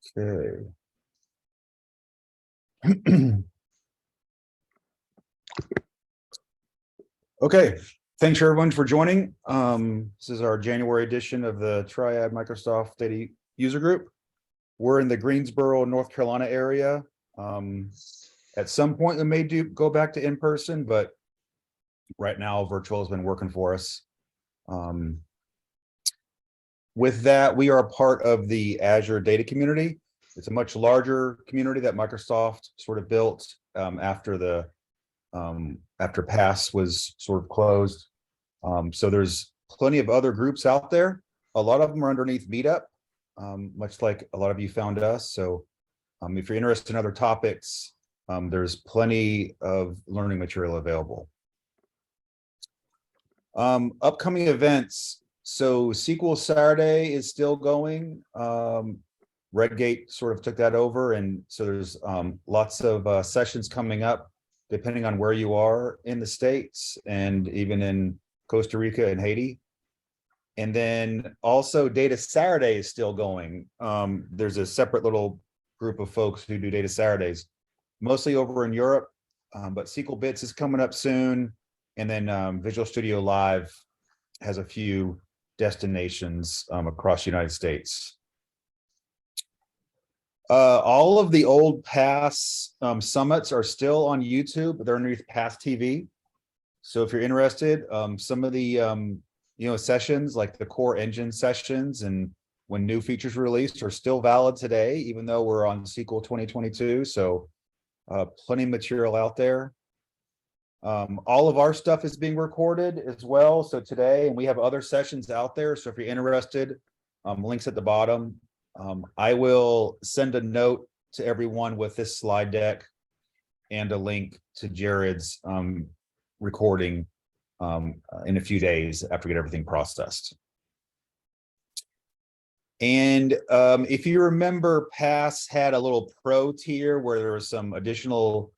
Okay. Okay, thanks everyone for joining. This is our January edition of the Triad Microsoft Data User Group. We're in the Greensboro, North Carolina area. At some point, we may go back to in-person, but right now, virtual has been working for us. With that, we are a part of the Azure data community. It's a much larger community that Microsoft sort of built after PASS was sort of closed. So there's plenty of other groups out there. A lot of them are underneath Meetup, much like a lot of you found us. So if you're interested in other topics, there's plenty of learning material available. Upcoming events. So SQL Saturday is still going. Redgate sort of took that over, and so there's lots of sessions coming up depending on where you are in the States and even in Costa Rica and Haiti. And then also Data Saturday is still going. There's a separate little group of folks who do Data Saturdays, mostly over in Europe, but SQL Bits is coming up soon. And then Visual Studio Live has a few destinations across the United States. All of the old PASS summits are still on YouTube. They're underneath PASS TV. So if you're interested, some of the sessions like the core engine sessions and when new features are released are still valid today, even though we're on SQL 2022. So plenty of material out there. All of our stuff is being recorded as well. So today, and we have other sessions out there. So if you're interested, links at the bottom. I will send a note to everyone with this slide deck and a link to Jared's recording in a few days after we get everything processed. And if you remember, PASS had a little pro tier where there was some additional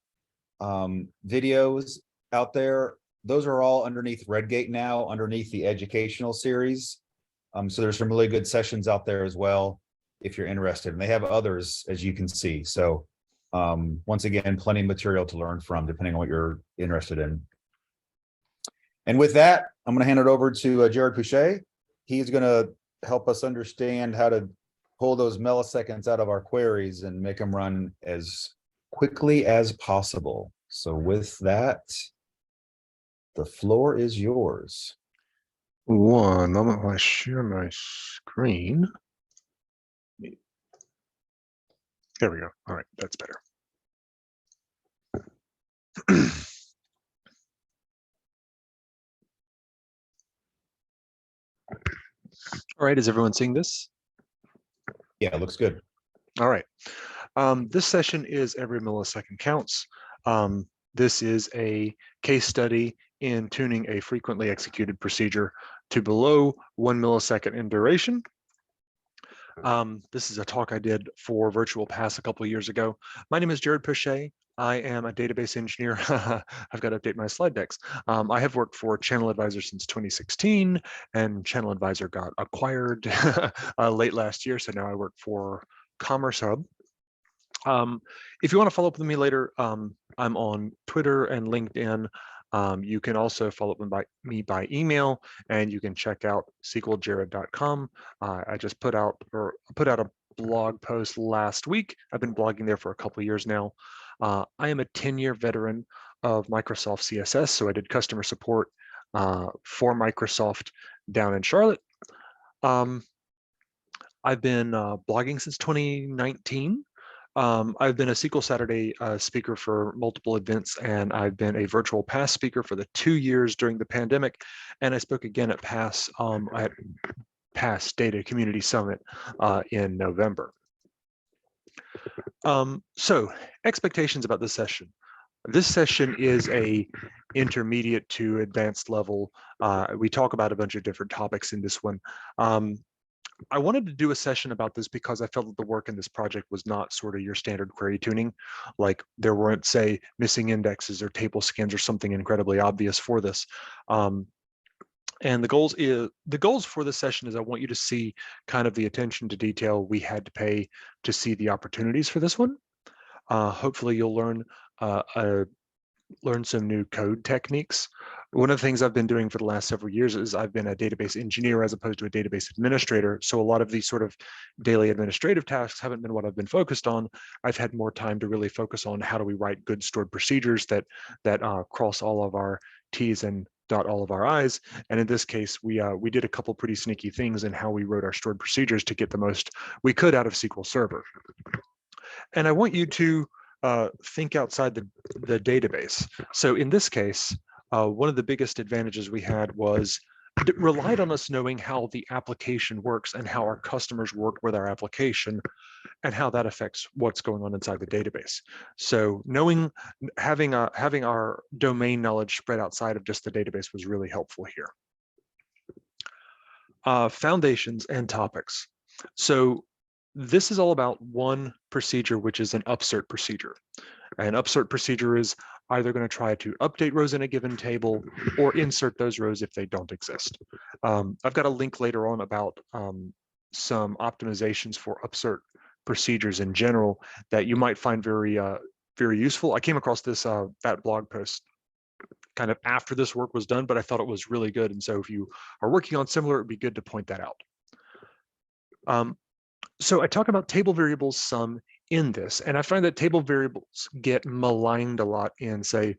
videos out there. Those are all underneath Redgate now, underneath the educational series. So there's some really good sessions out there as well, if you're interested. And they have others, as you can see. So once again, plenty of material to learn from, depending on what you're interested in. And with that, I'm going to hand it over to Jared Poche. He's going to help us understand how to pull those milliseconds out of our queries and make them run as quickly as possible. So with that, the floor is yours. One moment while I share my screen. There we go. All right, that's better. All right, is everyone seeing this? Yeah, it looks good. All right. This session is Every Millisecond Counts. This is a case study in tuning a frequently executed procedure to below 1 millisecond in duration. This is a talk I did for Virtual PASS a couple of years ago. My name is Jared Poche. I am a database engineer. I've got to update my slide decks. I have worked for ChannelAdvisor since 2016, and ChannelAdvisor got acquired late last year. So now I work for Commerce Hub. If you want to follow up with me later, I'm on Twitter and LinkedIn. You can also follow up with me by email, and you can check out sqljared.com. I just put out a blog post last week. I've been blogging there for a couple of years now. I am a 10-year veteran of Microsoft CSS, so I did customer support for Microsoft down in Charlotte. I've been blogging since 2019. I've been a SQL Saturday speaker for multiple events, and I've been a virtual PASS speaker for the 2 years during the pandemic. And I spoke again at PASS Data Community Summit in November. So expectations about this session. This session is a intermediate to advanced level. We talk about a bunch of different topics in this one. I wanted to do a session about this because I felt that the work in this project was not sort of your standard query tuning. Like there weren't, say, missing indexes or table scans or something incredibly obvious for this. And the goals for this session is I want you to see kind of the attention to detail we had to pay to see the opportunities for this one. Hopefully you'll learn some new code techniques. One of the things I've been doing for the last several years is I've been a database engineer as opposed to a database administrator. So a lot of these sort of daily administrative tasks haven't been what I've been focused on. I've had more time to really focus on how do we write good stored procedures that cross all of our T's and dot all of our I's. And in this case, we did a couple pretty sneaky things in how we wrote our stored procedures to get the most we could out of SQL Server. And I want you to think outside the database. So in this case, one of the biggest advantages we had was it relied on us knowing how the application works and how our customers work with our application and how that affects what's going on inside the database. So having our domain knowledge spread outside of just the database was really helpful here. Foundations and topics. So this is all about one procedure, which is an upsert procedure. An upsert procedure is either going to try to update rows in a given table or insert those rows if they don't exist. I've got a link later on about some optimizations for upsert procedures in general that you might find very useful. I came across that blog post kind of after this work was done, but I thought it was really good. And so if you are working on similar, it'd be good to point that out. So I talk about table variables some in this, and I find that table variables get maligned a lot in, say,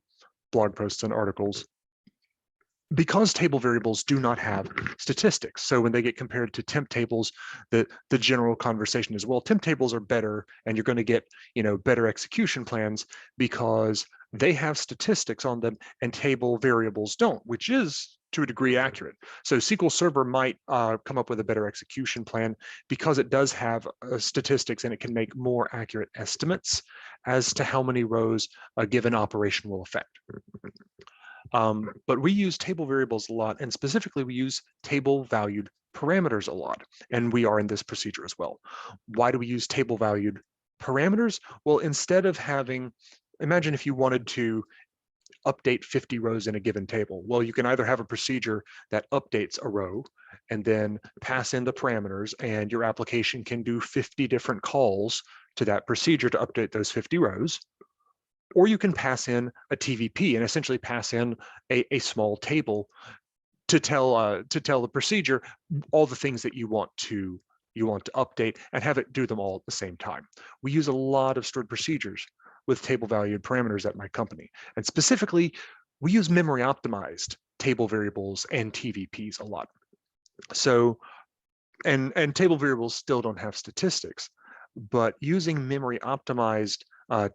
blog posts and articles because table variables do not have statistics. So when they get compared to temp tables, the general conversation is, well, temp tables are better and you're going to get, better execution plans because they have statistics on them and table variables don't, which is to a degree accurate. So SQL Server might come up with a better execution plan because it does have statistics and it can make more accurate estimates as to how many rows a given operation will affect. But we use table variables a lot, and specifically we use table valued parameters a lot, and we are in this procedure as well. Why do we use table valued parameters? Well, instead of imagine if you wanted to update 50 rows in a given table. Well, you can either have a procedure that updates a row and then pass in the parameters, and your application can do 50 different calls to that procedure to update those 50 rows. Or you can pass in a TVP and essentially pass in a small table to tell the procedure all the things that you want to update and have it do them all at the same time. We use a lot of stored procedures with table valued parameters at my company. And specifically, we use memory optimized table variables and TVPs a lot. So, and table variables still don't have statistics, but using memory optimized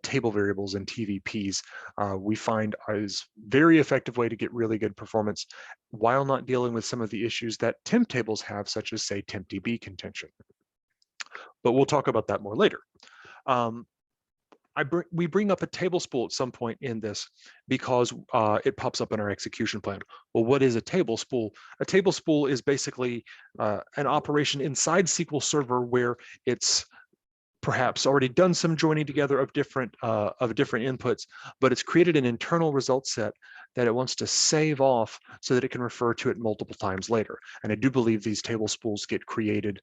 table variables and TVPs, we find is a very effective way to get really good performance while not dealing with some of the issues that temp tables have, such as, say, tempDB contention. But we'll talk about that more later. We bring up a table spool at some point in this because it pops up in our execution plan. Well, what is a table spool? A table spool is basically an operation inside SQL Server where it's perhaps already done some joining together of different inputs, but it's created an internal result set that it wants to save off so that it can refer to it multiple times later. And I do believe these table spools get created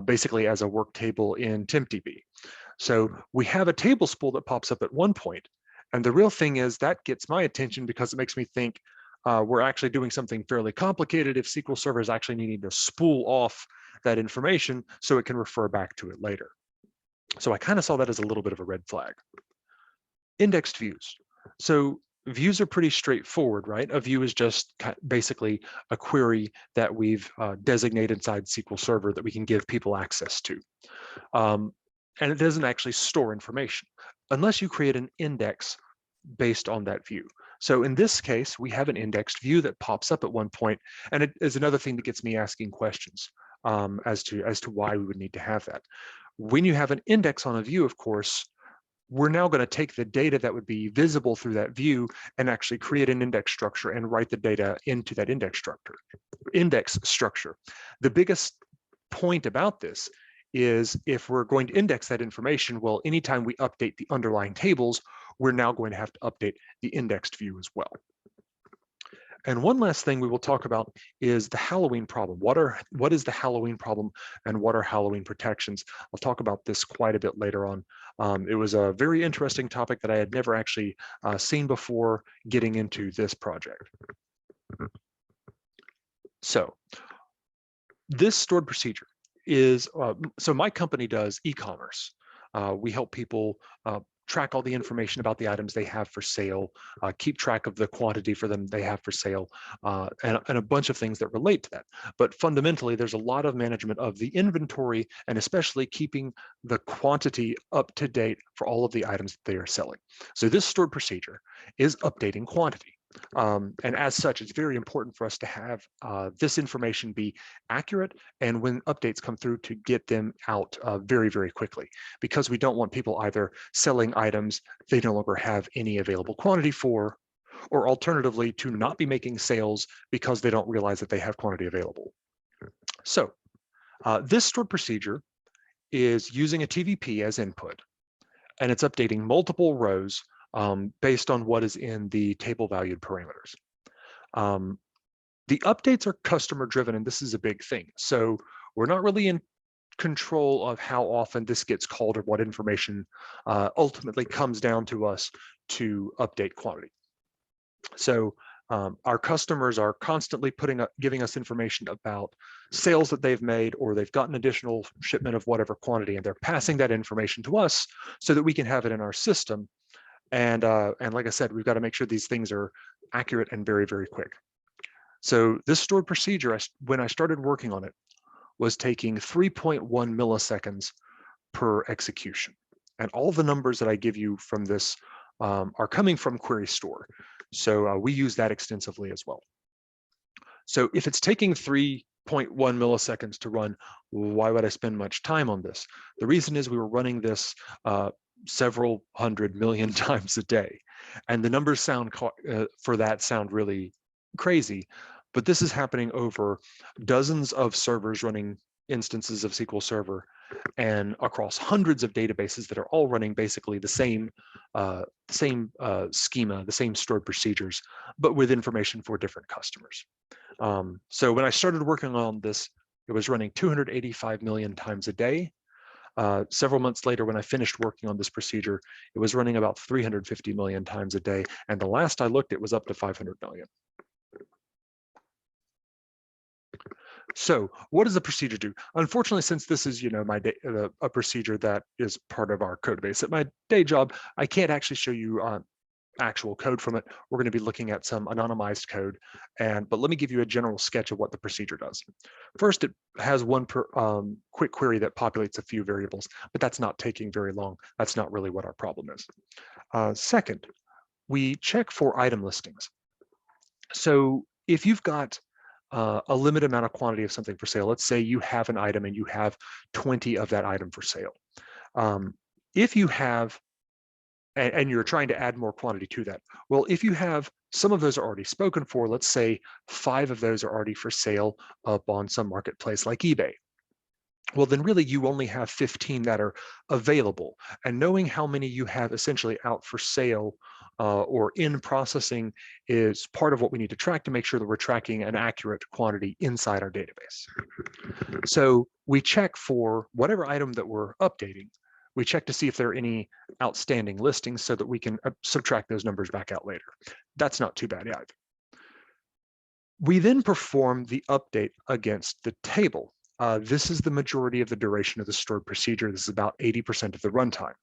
basically as a work table in tempDB. So we have a table spool that pops up at one point, and the real thing is that gets my attention because it makes me think we're actually doing something fairly complicated if SQL Server is actually needing to spool off that information so it can refer back to it later. So I kind of saw that as a little bit of a red flag. Indexed views. So views are pretty straightforward, right? A view is just basically a query that we've designated inside SQL Server that we can give people access to. And it doesn't actually store information unless you create an index based on that view. So in this case, we have an indexed view that pops up at one point, and it is another thing that gets me asking questions as to why we would need to have that. When you have an index on a view, of course, we're now going to take the data that would be visible through that view and actually create an index structure and write the data into that index structure. The biggest point about this is if we're going to index that information, well, anytime we update the underlying tables, we're now going to have to update the indexed view as well. And one last thing we will talk about is the Halloween problem. What is the Halloween problem and what are Halloween protections? I'll talk about this quite a bit later on. It was a very interesting topic that I had never actually seen before getting into this project. So this stored procedure is, so my company does e-commerce. We help people track all the information about the items they have for sale, keep track of the quantity for them they have for sale, and a bunch of things that relate to that. But fundamentally, there's a lot of management of the inventory and especially keeping the quantity up to date for all of the items that they are selling. So this stored procedure is updating quantity. And as such, it's very important for us to have this information be accurate, and when updates come through, to get them out very, very quickly, because we don't want people either selling items they no longer have any available quantity for, or alternatively, to not be making sales because they don't realize that they have quantity available. So this stored procedure is using a TVP as input, and it's updating multiple rows based on what is in the table valued parameters. The updates are customer driven, and this is a big thing. So we're not really in control of how often this gets called or what information ultimately comes down to us to update quantity. So our customers are constantly giving us information about sales that they've made, or they've gotten additional shipment of whatever quantity, and they're passing that information to us so that we can have it in our system. And like I said, we've got to make sure these things are accurate and very, very quick. So this stored procedure, when I started working on it, was taking 3.1 milliseconds per execution. And all the numbers that I give you from this are coming from Query Store. So we use that extensively as well. So if it's taking 3.1 milliseconds to run, why would I spend much time on this? The reason is we were running this several 100 million times a day, and the numbers for that sound really crazy, but this is happening over dozens of servers running instances of SQL Server, and across hundreds of databases that are all running basically the same schema, the same stored procedures, but with information for different customers. So when I started working on this, it was running 285 million times a day. Several months later, when I finished working on this procedure, it was running about 350 million times a day. And the last I looked, it was up to 500 million. So what does the procedure do? Unfortunately, since this is, a procedure that is part of our code base at my day job, I can't actually show you actual code from it. We're going to be looking at some anonymized code, but let me give you a general sketch of what the procedure does. First, it has one quick query that populates a few variables, but that's not taking very long. That's not really what our problem is. Second, we check for item listings. So if you've got a limited amount of quantity of something for sale, let's say you have an item and you have 20 of that item for sale. If you have and you're trying to add more quantity to that. Well, if you have some of those are already spoken for, let's say 5 of those are already for sale up on some marketplace like eBay. Well, then really you only have 15 that are available. And knowing how many you have essentially out for sale or in processing is part of what we need to track to make sure that we're tracking an accurate quantity inside our database. So we check for whatever item that we're updating. We check to see if there are any outstanding listings so that we can subtract those numbers back out later. That's not too bad either. We then perform the update against the table. This is the majority of the duration of the stored procedure. This is about 80% of the runtime.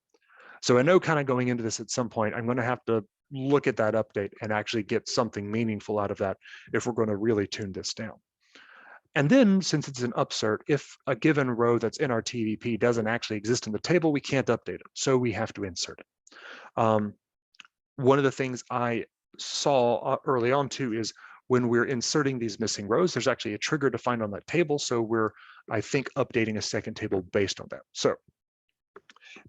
So I know kind of going into this at some point, I'm going to have to look at that update and actually get something meaningful out of that if we're going to really tune this down. And then, since it's an upsert, if a given row that's in our TVP doesn't actually exist in the table, we can't update it. So we have to insert it. One of the things I saw early on too is when we're inserting these missing rows, there's actually a trigger defined on that table. So we're, I think, updating a second table based on that. So,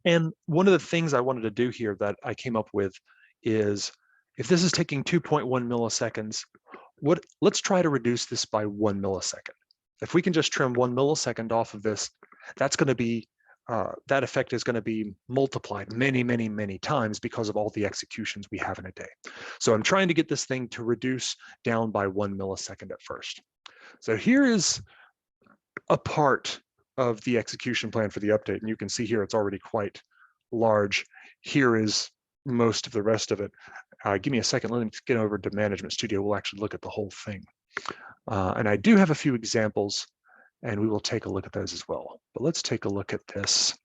and one of the things I wanted to do here that I came up with is, if this is taking 2.1 milliseconds, let's try to reduce this by 1 millisecond. If we can just trim 1 millisecond off of this, that's going to be that effect is going to be multiplied many, many, many times because of all the executions we have in a day. So I'm trying to get this thing to reduce down by 1 millisecond at first. So here is a part of the execution plan for the update. And you can see here it's already quite large. Here is most of the rest of it. Give me a second. Let me get over to Management Studio. We'll actually look at the whole thing. And I do have a few examples, and we will take a look at those as well. But let's take a look at this.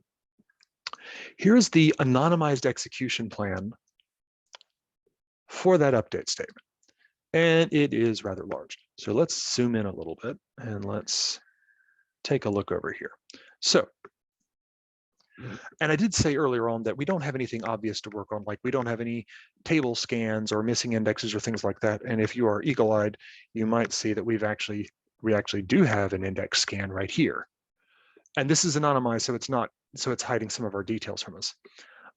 Here's the anonymized execution plan for that update statement. And it is rather large. So let's zoom in a little bit and let's take a look over here. So, and I did say earlier on that we don't have anything obvious to work on, like we don't have any table scans or missing indexes or things like that. And if you are eagle-eyed, you might see that we actually do have an index scan right here. And this is anonymized, so it's hiding some of our details from us.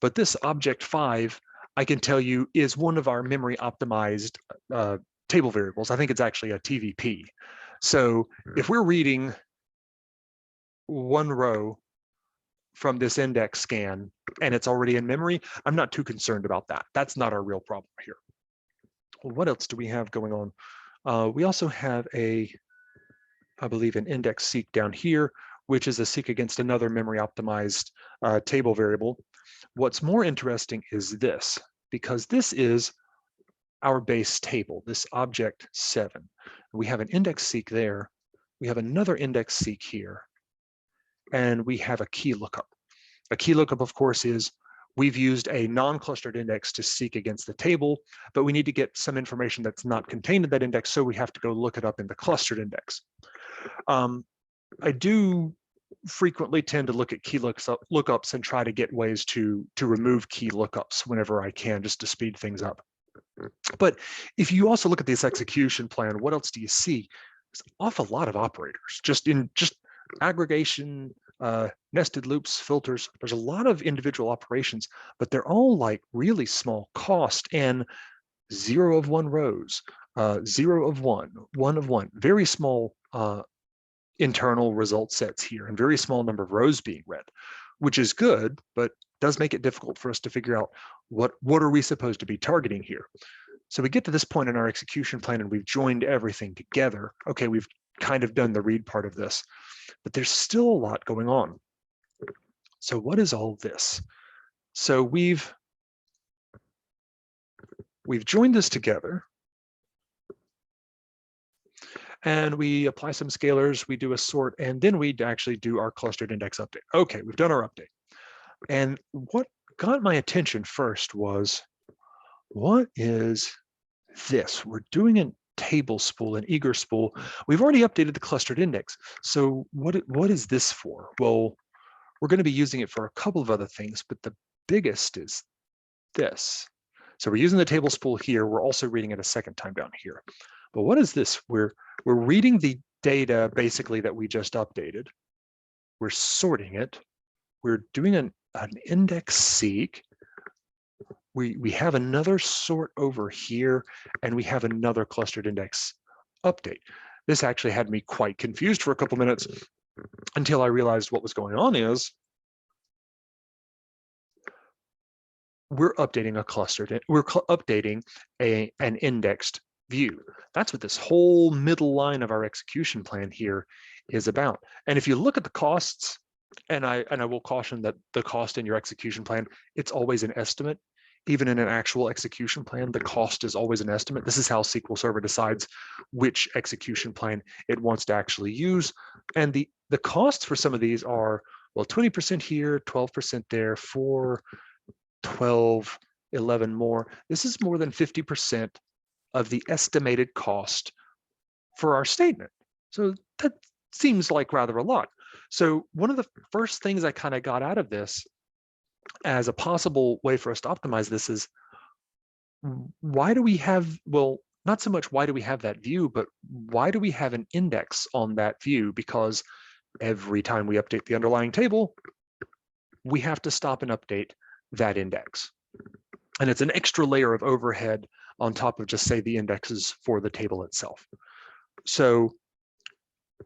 But this object 5, I can tell you, is one of our memory optimized table variables. I think it's actually a TVP. So if we're reading one row from this index scan and it's already in memory, I'm not too concerned about that. That's not our real problem here. Well, what else do we have going on? We also have I believe an index seek down here, which is a seek against another memory optimized table variable. What's more interesting is this, because this is our base table, this object 7. We have an index seek there. We have another index seek here. And we have a key lookup. A key lookup, of course, is we've used a non-clustered index to seek against the table, but we need to get some information that's not contained in that index, so we have to go look it up in the clustered index. I do frequently tend to look at key lookups and try to get ways to remove key lookups whenever I can, just to speed things up. But if you also look at this execution plan, what else do you see? There's an awful lot of operators, just aggregation, nested loops, filters. There's a lot of individual operations, but they're all like really small cost and 0 of 1 rows, 0 of 1, 1 of 1, very small internal result sets here and very small number of rows being read, which is good, but does make it difficult for us to figure out what are we supposed to be targeting here. So we get to this point in our execution plan and we've joined everything together. Okay, we've kind of done the read part of this, but there's still a lot going on. So what is all this? So we've joined this together and we apply some scalars, we do a sort, and then we actually do our clustered index update. Okay, we've done our update. And what got my attention first was, what is this? We're doing a table spool, an eager spool. We've already updated the clustered index. So what is this for? Well, we're going to be using it for a couple of other things, but the biggest is this. So we're using the table spool here. We're also reading it a second time down here. But what is this? We're reading the data basically that we just updated. We're sorting it. We're doing an index seek. We have another sort over here, and we have another clustered index update. This actually had me quite confused for a couple minutes until I realized what was going on is we're updating a clustered, we're updating an indexed view. That's what this whole middle line of our execution plan here is about. And if you look at the costs, and I will caution that the cost in your execution plan, it's always an estimate. Even in an actual execution plan, the cost is always an estimate. This is how SQL Server decides which execution plan it wants to actually use. And the costs for some of these are, well, 20% here, 12% there, 4, 12, 11 more. This is more than 50% of the estimated cost for our statement. So that seems like rather a lot. So one of the first things I kind of got out of this as a possible way for us to optimize this is, why do we have, well, not so much why do we have that view, but why do we have an index on that view? Because every time we update the underlying table, we have to stop and update that index. And it's an extra layer of overhead on top of just say the indexes for the table itself. So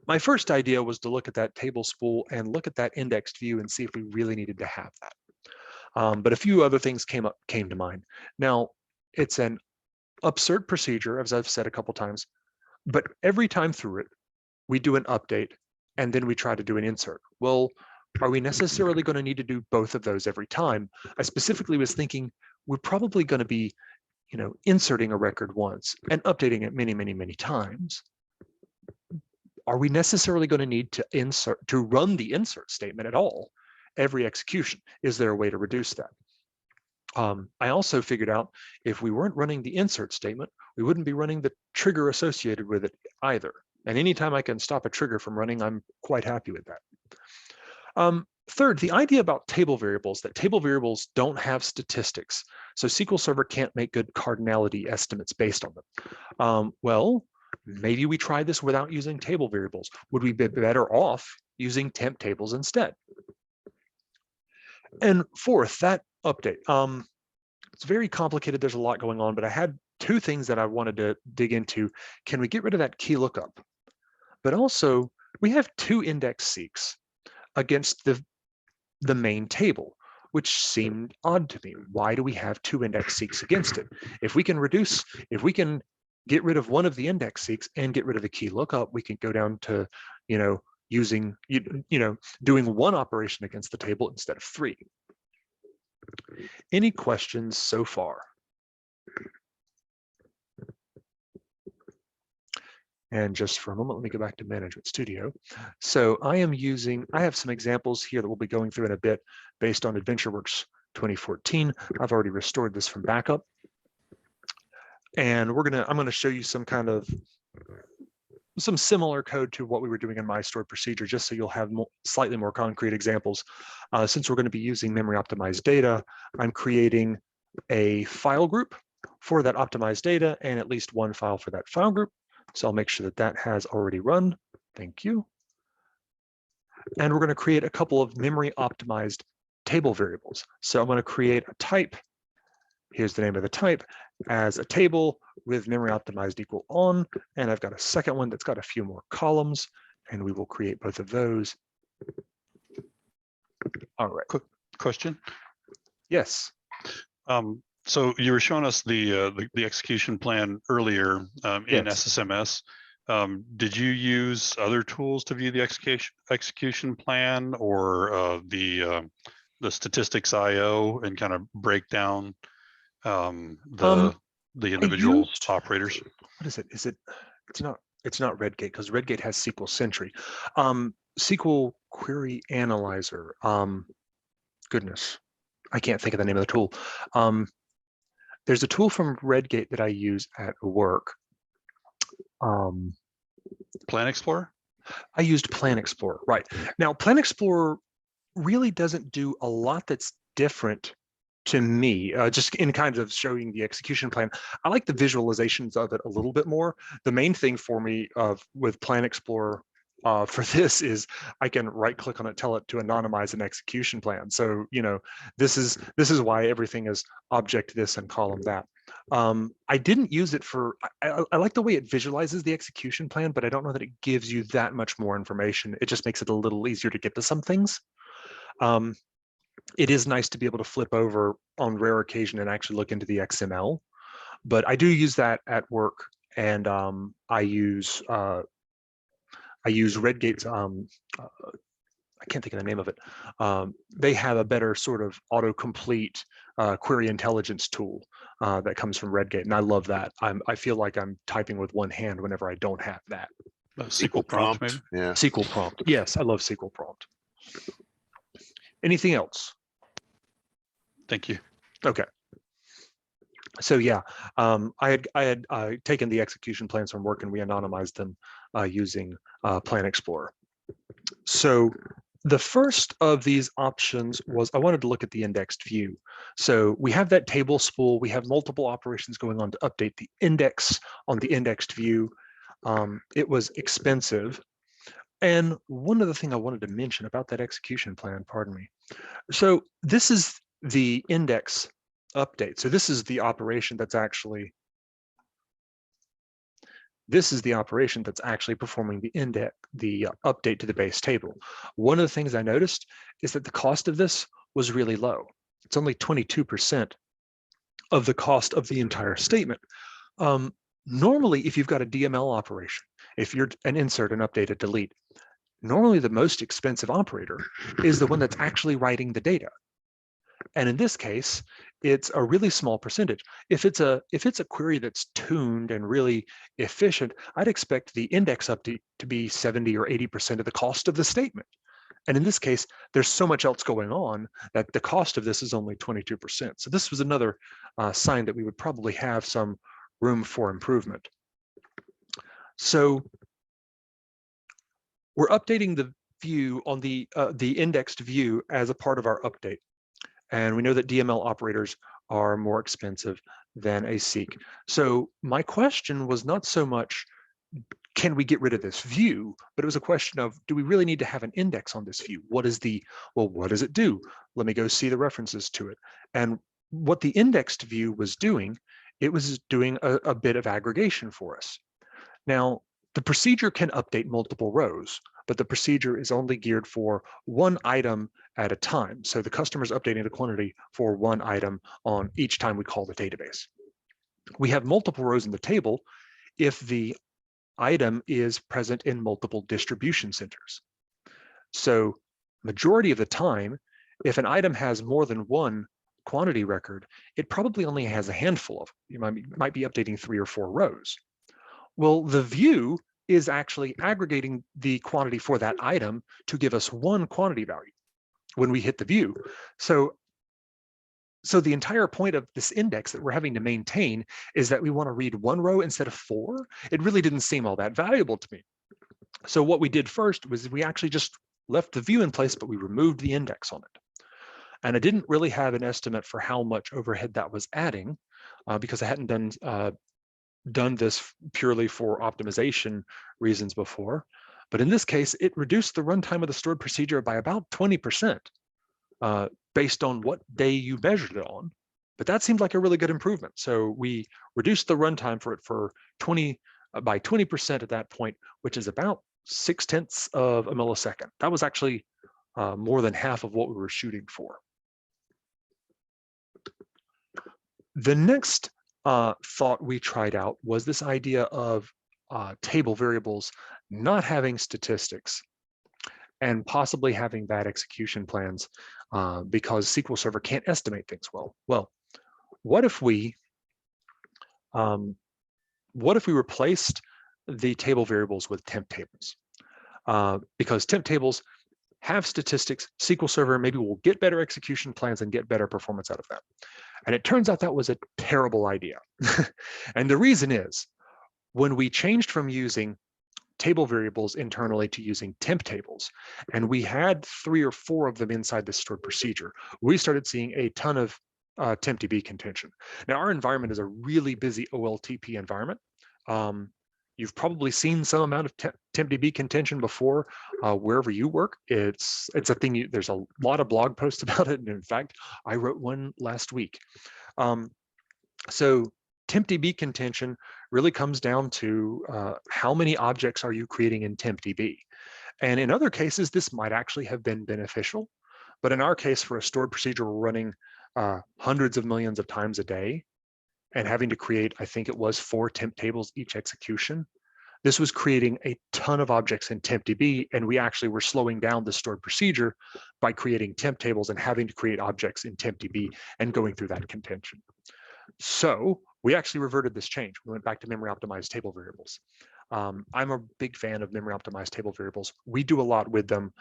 My first idea was to look at that table spool and look at that indexed view and see if we really needed to have that. But a few other things came to mind. Now, it's an absurd procedure, as I've said a couple times, but every time through it, we do an update and then we try to do an insert. Well, are we necessarily going to need to do both of those every time? I specifically was thinking we're probably going to be, inserting a record once and updating it many, many, many times. Are we necessarily going to need to run the insert statement at all every execution? Is there a way to reduce that? I also figured out if we weren't running the insert statement, we wouldn't be running the trigger associated with it either. And anytime I can stop a trigger from running, I'm quite happy with that. Third, the idea about table variables, that table variables don't have statistics. So SQL Server can't make good cardinality estimates based on them. Well, maybe we try this without using table variables. Would we be better off using temp tables instead? And fourth, that update. It's very complicated. There's a lot going on, but I had two things that I wanted to dig into. Can we get rid of that key lookup? But also, we have two index seeks against the main table, which seemed odd to me. Why do we have two index seeks against it? If we can get rid of one of the index seeks and get rid of the key lookup, we can go down to, using, doing one operation against the table instead of three. Any questions so far? And just for a moment, let me go back to Management Studio. So I have some examples here that we'll be going through in a bit based on AdventureWorks 2014. I've already restored this from backup. And I'm gonna show you some similar code to what we were doing in my stored procedure, just so you'll have slightly more concrete examples. Since we're going to be using memory optimized data, I'm creating a file group for that optimized data and at least one file for that file group. So I'll make sure that that has already run. Thank you. And we're going to create a couple of memory optimized table variables. So I'm going to create a type. Here's the name of the type as a table with memory optimized equal on. And I've got a second one that's got a few more columns, and we will create both of those. All right. Quick question. Yes. So you were showing us the execution plan earlier in Yes. SSMS. Did you use other tools to view the execution plan, or the statistics IO, and kind of break down the individual operators? What is it? It's not Redgate, because Redgate has SQL Sentry. SQL Query Analyzer. Goodness, I can't think of the name of the tool. There's a tool from Redgate that I use at work. Plan Explorer? I used Plan Explorer, right. Now, Plan Explorer really doesn't do a lot that's different to me, just in kind of showing the execution plan. I like the visualizations of it a little bit more. The main thing for me with Plan Explorer for this is I can right click on it, tell it to anonymize an execution plan. So, this is why everything is object this and column that. I didn't use it for, I like the way it visualizes the execution plan, but I don't know that it gives you that much more information. It just makes it a little easier to get to some things. It is nice to be able to flip over on rare occasion and actually look into the XML, but I do use that at work, and I use Redgate's, I can't think of the name of it. They have a better sort of autocomplete query intelligence tool that comes from Redgate, and I love that. I feel like I'm typing with one hand whenever I don't have that. SQL prompt, maybe? Yeah. SQL prompt. Yes, I love SQL prompt. Anything else? Thank you. Okay. So yeah, I had taken the execution plans from work and we anonymized them using Plan Explorer. So the first of these options was I wanted to look at the indexed view. So we have that table spool. We have multiple operations going on to update the index on the indexed view. It was expensive. And one other thing I wanted to mention about that execution plan, pardon me. So this is the index update. So this is the operation that's actually, This is the operation that's actually performing the index, the update to the base table. One of the things I noticed is that the cost of this was really low. It's only 22% of the cost of the entire statement. Normally, if you've got a DML operation, if you're an insert, an update, a delete, normally the most expensive operator is the one that's actually writing the data. And in this case, it's a really small percentage. If it's a query that's tuned and really efficient, I'd expect the index update to be 70 or 80% of the cost of the statement. And in this case, there's so much else going on that the cost of this is only 22%. So this was another sign that we would probably have some room for improvement. So we're updating the view on the indexed view as a part of our update. And we know that DML operators are more expensive than a seek. So my question was not so much, can we get rid of this view? But it was a question of, do we really need to have an index on this view? What does it do? Let me go see the references to it. And what the indexed view was doing, it was doing a bit of aggregation for us. Now, the procedure can update multiple rows, but the procedure is only geared for one item at a time. So the customer's updating the quantity for one item on each time we call the database. We have multiple rows in the table if the item is present in multiple distribution centers. So majority of the time, if an item has more than one quantity record, it probably only has a handful of them. You might be updating 3 or 4 rows. Well, the view is actually aggregating the quantity for that item to give us one quantity value when we hit the view. So the entire point of this index that we're having to maintain is that we want to read 1 row instead of 4. It really didn't seem all that valuable to me. So what we did first was we actually just left the view in place, but we removed the index on it. And I didn't really have an estimate for how much overhead that was adding because I hadn't done this purely for optimization reasons before. But in this case, it reduced the runtime of the stored procedure by about 20%. Based on what day you measured it on, but that seemed like a really good improvement. So we reduced the runtime for it by 20% at that point, which is about 0.6 of a millisecond. That was actually more than half of what we were shooting for. The next thought we tried out was this idea of table variables not having statistics and possibly having bad execution plans because SQL Server can't estimate things well. Well, what if we replaced the table variables with temp tables? Because temp tables have statistics, SQL Server maybe will get better execution plans and get better performance out of that. And it turns out that was a terrible idea. And the reason is, when we changed from using table variables internally to using temp tables, and we had 3 or 4 of them inside the stored procedure, we started seeing a ton of tempdb contention. Now, our environment is a really busy OLTP environment. You've probably seen some amount of tempdb contention before wherever you work. It's a thing. There's a lot of blog posts about it, and in fact, I wrote one last week. So tempdb contention really comes down to how many objects are you creating in tempdb. And in other cases, this might actually have been beneficial. But in our case, for a stored procedure, we're running hundreds of millions of times a day and having to create, I think it was 4 temp tables each execution. This was creating a ton of objects in tempdb, and we actually were slowing down the stored procedure by creating temp tables and having to create objects in tempdb and going through that contention. So we actually reverted this change. We went back to memory optimized table variables. I'm a big fan of memory optimized table variables. We do a lot with them.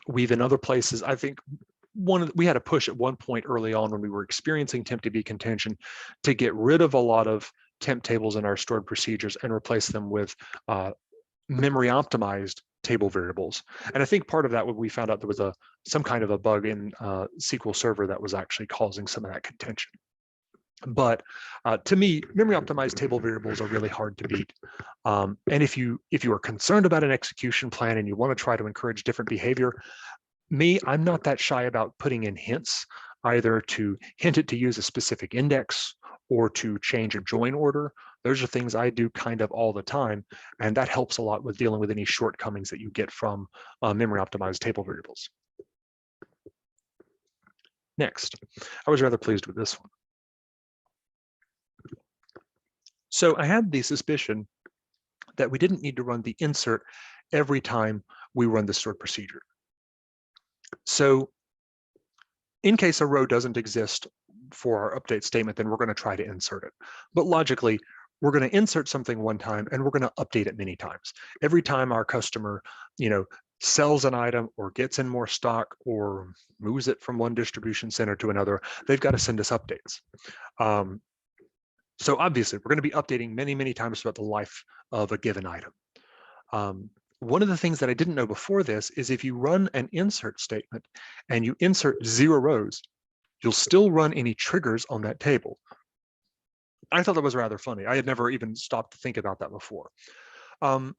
We've in other places, I think we had a push at one point early on when we were experiencing tempdb contention to get rid of a lot of temp tables in our stored procedures and replace them with memory optimized table variables. And I think part of that, when we found out there was some kind of a bug in SQL Server that was actually causing some of that contention. But to me, memory optimized table variables are really hard to beat. And if you are concerned about an execution plan and you want to try to encourage different behavior, I'm not that shy about putting in hints, either to hint it to use a specific index or to change a join order. Those are things I do kind of all the time, and that helps a lot with dealing with any shortcomings that you get from memory optimized table variables. Next, I was rather pleased with this one. So I had the suspicion that we didn't need to run the insert every time we run the stored procedure. So in case a row doesn't exist for our update statement, then we're going to try to insert it. But logically, we're going to insert something one time and we're going to update it many times. Every time our customer, sells an item or gets in more stock or moves it from one distribution center to another, they've got to send us updates. So obviously, we're going to be updating many, many times throughout the life of a given item. One of the things that I didn't know before this is if you run an insert statement and you insert 0 rows, you'll still run any triggers on that table. I thought that was rather funny. I had never even stopped to think about that before.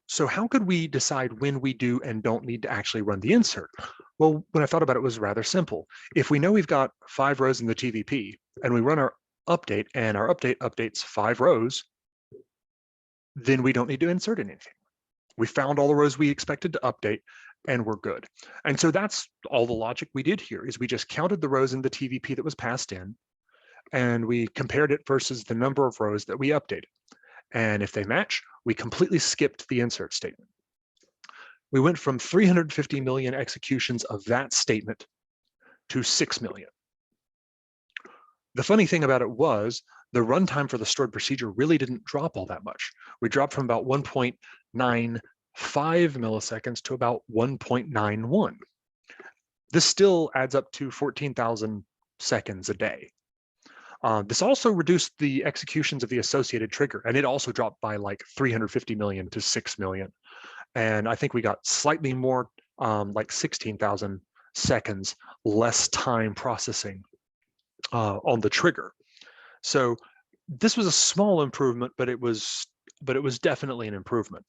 So how could we decide when we do and don't need to actually run the insert? Well, when I thought about it, it was rather simple. If we know we've got 5 rows in the TVP and we run our update and our update updates 5 rows, then we don't need to insert anything. We found all the rows we expected to update and we're good. And so that's all the logic we did here is we just counted the rows in the TVP that was passed in and we compared it versus the number of rows that we updated. And if they match, we completely skipped the insert statement. We went from 350 million executions of that statement to 6 million. The funny thing about it was the runtime for the stored procedure really didn't drop all that much. We dropped from about 1.95 milliseconds to about 1.91. This still adds up to 14,000 seconds a day. This also reduced the executions of the associated trigger, and it also dropped by like 350 million to 6 million. And I think we got slightly more, like 16,000 seconds less time processing on the trigger. So this was a small improvement, but it was definitely an improvement.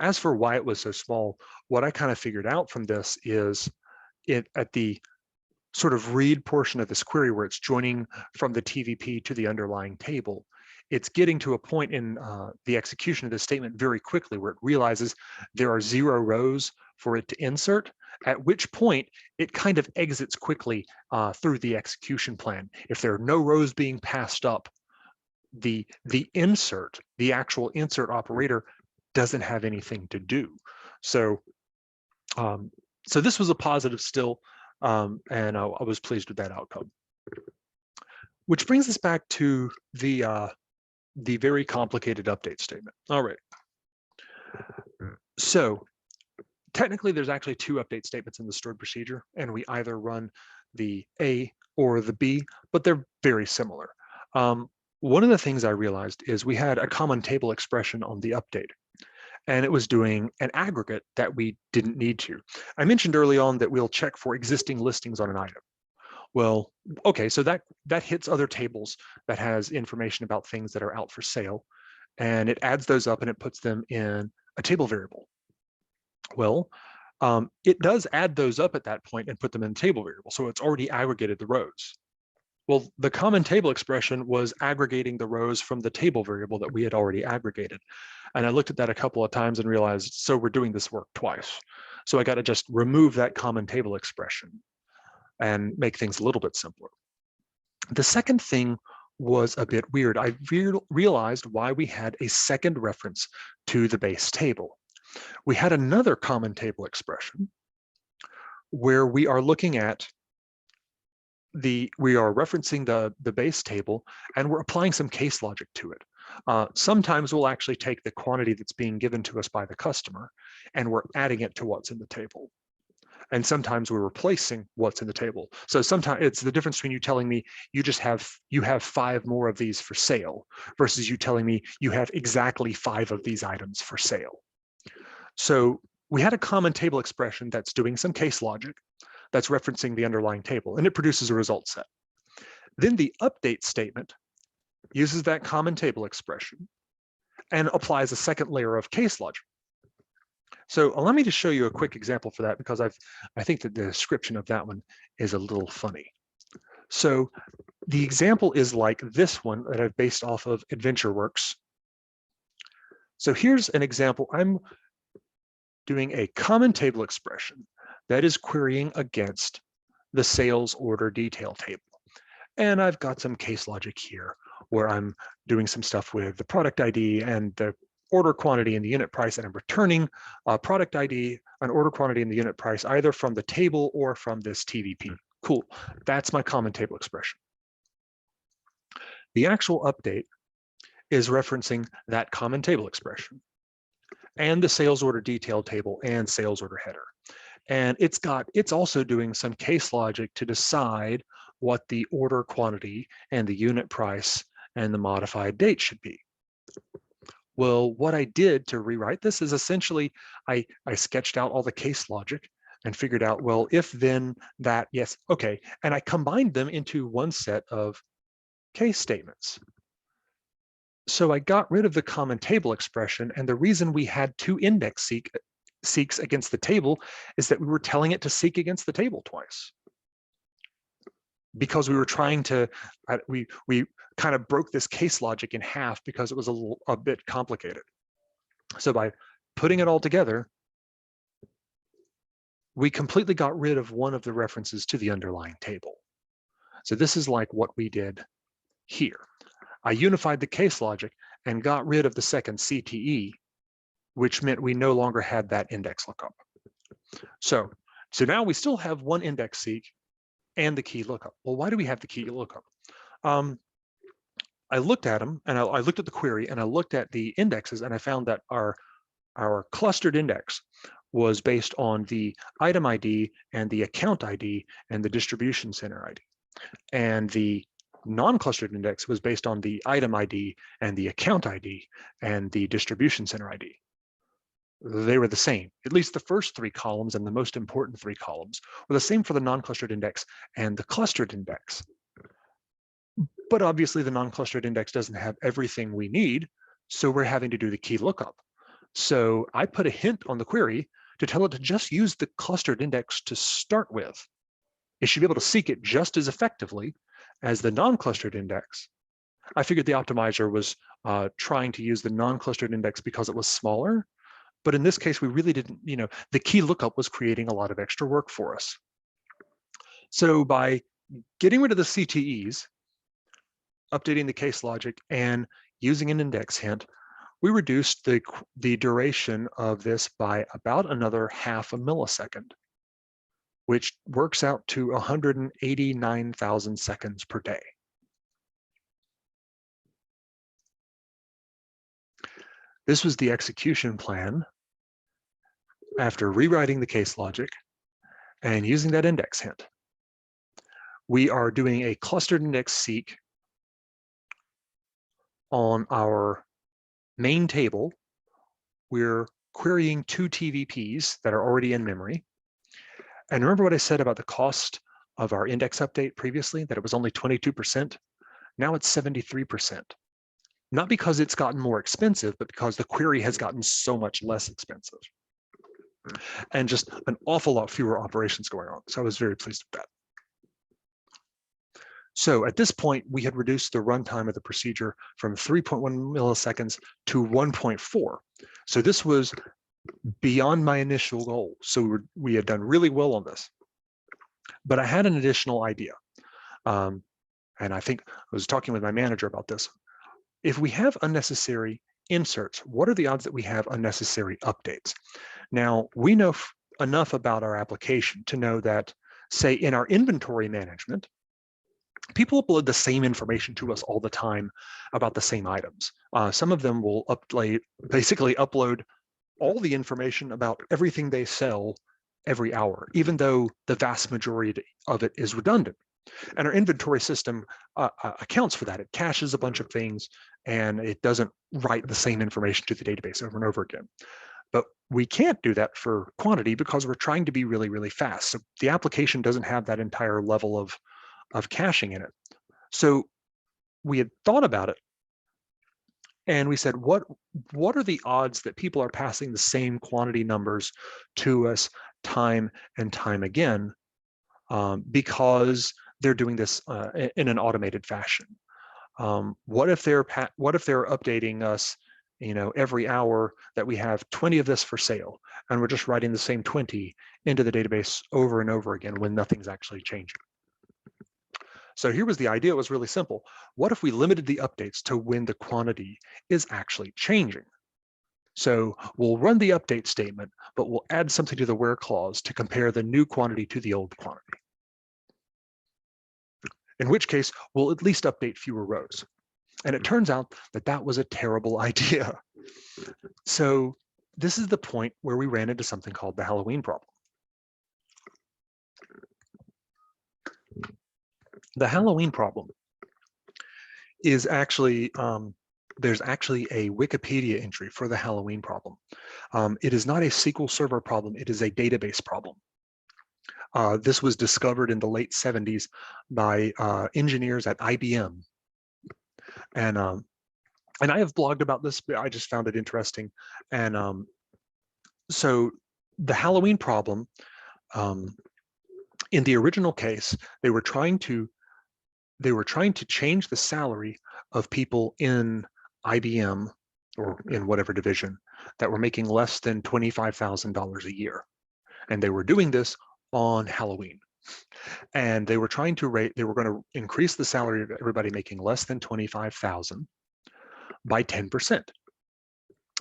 As for why it was so small, what I kind of figured out from this is at the sort of read portion of this query where it's joining from the TVP to the underlying table, it's getting to a point in the execution of this statement very quickly where it realizes there are 0 rows for it to insert, at which point it kind of exits quickly through the execution plan. If there are no rows being passed up, the insert, the actual insert operator doesn't have anything to do. So, so this was a positive still, and I was pleased with that outcome. Which brings us back to the very complicated update statement. All right. So technically, there's actually 2 update statements in the stored procedure, and we either run the A or the B, but they're very similar. One of the things I realized is we had a common table expression on the update, and it was doing an aggregate that we didn't need to. I mentioned early on that we'll check for existing listings on an item. Well, okay, so that hits other tables that has information about things that are out for sale, and it adds those up and it puts them in a table variable. Well, it does add those up at that point and put them in a table variable, so it's already aggregated the rows. Well, the common table expression was aggregating the rows from the table variable that we had already aggregated. And I looked at that a couple of times and realized, so we're doing this work twice. So I got to just remove that common table expression and make things a little bit simpler. The second thing was a bit weird. I realized why we had a second reference to the base table. We had another common table expression where we are looking at we are referencing the base table and we're applying some case logic to it. Sometimes we'll actually take the quantity that's being given to us by the customer and we're adding it to what's in the table. And sometimes we're replacing what's in the table. So sometimes it's the difference between you telling me you have 5 more of these for sale versus you telling me you have exactly 5 of these items for sale. So we had a common table expression that's doing some case logic that's referencing the underlying table, and it produces a result set. Then the update statement uses that common table expression and applies a second layer of case logic. So allow me to show you a quick example for that because I think that the description of that one is a little funny. So the example is like this one that I've based off of AdventureWorks So here's an example. I'm doing a common table expression that is querying against the sales order detail table. And I've got some case logic here where I'm doing some stuff with the product ID and the order quantity and the unit price, and I'm returning a product ID, an order quantity, and the unit price either from the table or from this TVP. Cool, that's my common table expression. The actual update is referencing that common table expression and the sales order detail table and sales order header. And it's also doing some case logic to decide what the order quantity and the unit price and the modified date should be. Well, what I did to rewrite this is essentially I sketched out all the case logic and figured out, well, if then that, yes, okay. And I combined them into one set of case statements. So I got rid of the common table expression, and the reason we had two index seeks against the table is that we were telling it to seek against the table twice. Because we were trying to, we kind of broke this case logic in half because it was a bit complicated. So by putting it all together, we completely got rid of one of the references to the underlying table. So this is like what we did here. I unified the case logic and got rid of the second CTE, which meant we no longer had that index lookup. So now we still have one index seek and the key lookup. Well, why do we have the key lookup? I looked at them, and I looked at the query, and I looked at the indexes, and I found that our clustered index was based on the item ID and the account ID and the distribution center ID. And the non-clustered index was based on the item ID and the account ID and the distribution center ID. They were the same. At least the first three columns and the most important three columns were the same for the non-clustered index and the clustered index. But obviously the non-clustered index doesn't have everything we need, so we're having to do the key lookup. So I put a hint on the query to tell it to just use the clustered index to start with. It should be able to seek it just as effectively as the non-clustered index. I figured the optimizer was trying to use the non-clustered index because it was smaller. But in this case, we really didn't, the key lookup was creating a lot of extra work for us. So by getting rid of the CTEs, updating the case logic, and using an index hint, we reduced the duration of this by about another half a millisecond, which works out to 189,000 seconds per day. This was the execution plan after rewriting the case logic and using that index hint. We are doing a clustered index seek on our main table. We're querying two TVPs that are already in memory. And remember what I said about the cost of our index update previously, that it was only 22%? Now it's 73%. Not because it's gotten more expensive, but because the query has gotten so much less expensive. And just an awful lot fewer operations going on. So I was very pleased with that. So at this point, we had reduced the runtime of the procedure from 3.1 milliseconds to 1.4. So this was beyond my initial goal. So we had done really well on this. But I had an additional idea. And I think I was talking with my manager about this. If we have unnecessary inserts, what are the odds that we have unnecessary updates? Now, we know enough about our application to know that, say, in our inventory management, people upload the same information to us all the time about the same items. Some of them will basically upload all the information about everything they sell every hour, even though the vast majority of it is redundant. And our inventory system accounts for that. It caches a bunch of things, and it doesn't write the same information to the database over and over again. But we can't do that for quantity because we're trying to be really, really fast. So the application doesn't have that entire level of caching in it. So we had thought about it, and we said, what are the odds that people are passing the same quantity numbers to us time and time again because they're doing this in an automated fashion? What if they're updating us every hour that we have 20 of this for sale, and we're just writing the same 20 into the database over and over again when nothing's actually changing. So here was the idea. It was really simple. What if we limited the updates to when the quantity is actually changing? So we'll run the update statement, but we'll add something to the where clause to compare the new quantity to the old quantity. In which case, we'll at least update fewer rows. And it turns out that that was a terrible idea. So this is the point where we ran into something called the Halloween problem. The Halloween problem is actually, there's actually a Wikipedia entry for the Halloween problem. It is not a SQL Server problem, it is a database problem. This was discovered in the late 70s by engineers at IBM. And I have blogged about this, but I just found it interesting. And so the Halloween problem, in the original case, they were trying to change the salary of people in IBM or in whatever division that were making less than $25,000 a year. And they were doing this on Halloween. And they were going to increase the salary of everybody making less than 25,000 by 10%.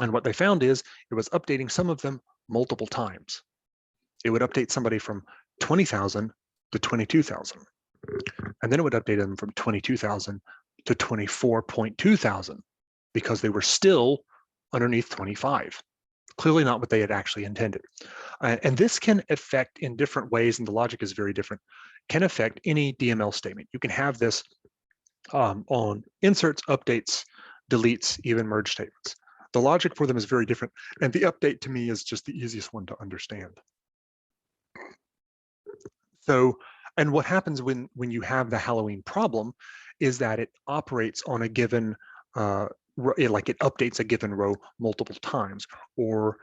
And what they found is it was updating some of them multiple times. It would update somebody from 20,000 to 22,000. And then it would update them from 22,000 to 24.2 thousand because they were still underneath 25. Clearly not what they had actually intended. And this can affect in different ways, and the logic is very different, can affect any DML statement. You can have this on inserts, updates, deletes, even merge statements. The logic for them is very different. And the update to me is just the easiest one to understand. So, and what happens when you have the Halloween problem is that it operates on a given, like it updates a given row multiple times, or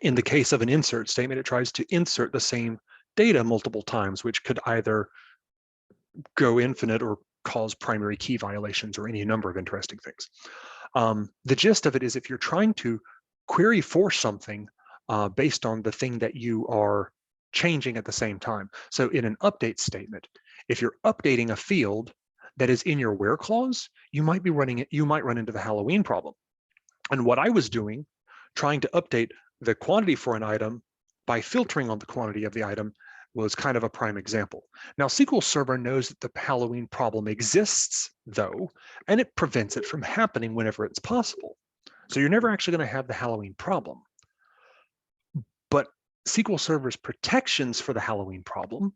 in the case of an insert statement, it tries to insert the same data multiple times, which could either go infinite or cause primary key violations or any number of interesting things. The gist of it is if you're trying to query for something based on the thing that you are changing at the same time. So in an update statement, if you're updating a field that is in your where clause, you might run into the Halloween problem. And what I was doing, trying to update the quantity for an item by filtering on the quantity of the item, was kind of a prime example. Now, SQL Server knows that the Halloween problem exists, though, and it prevents it from happening whenever it's possible. So you're never actually going to have the Halloween problem. But SQL Server's protections for the Halloween problem,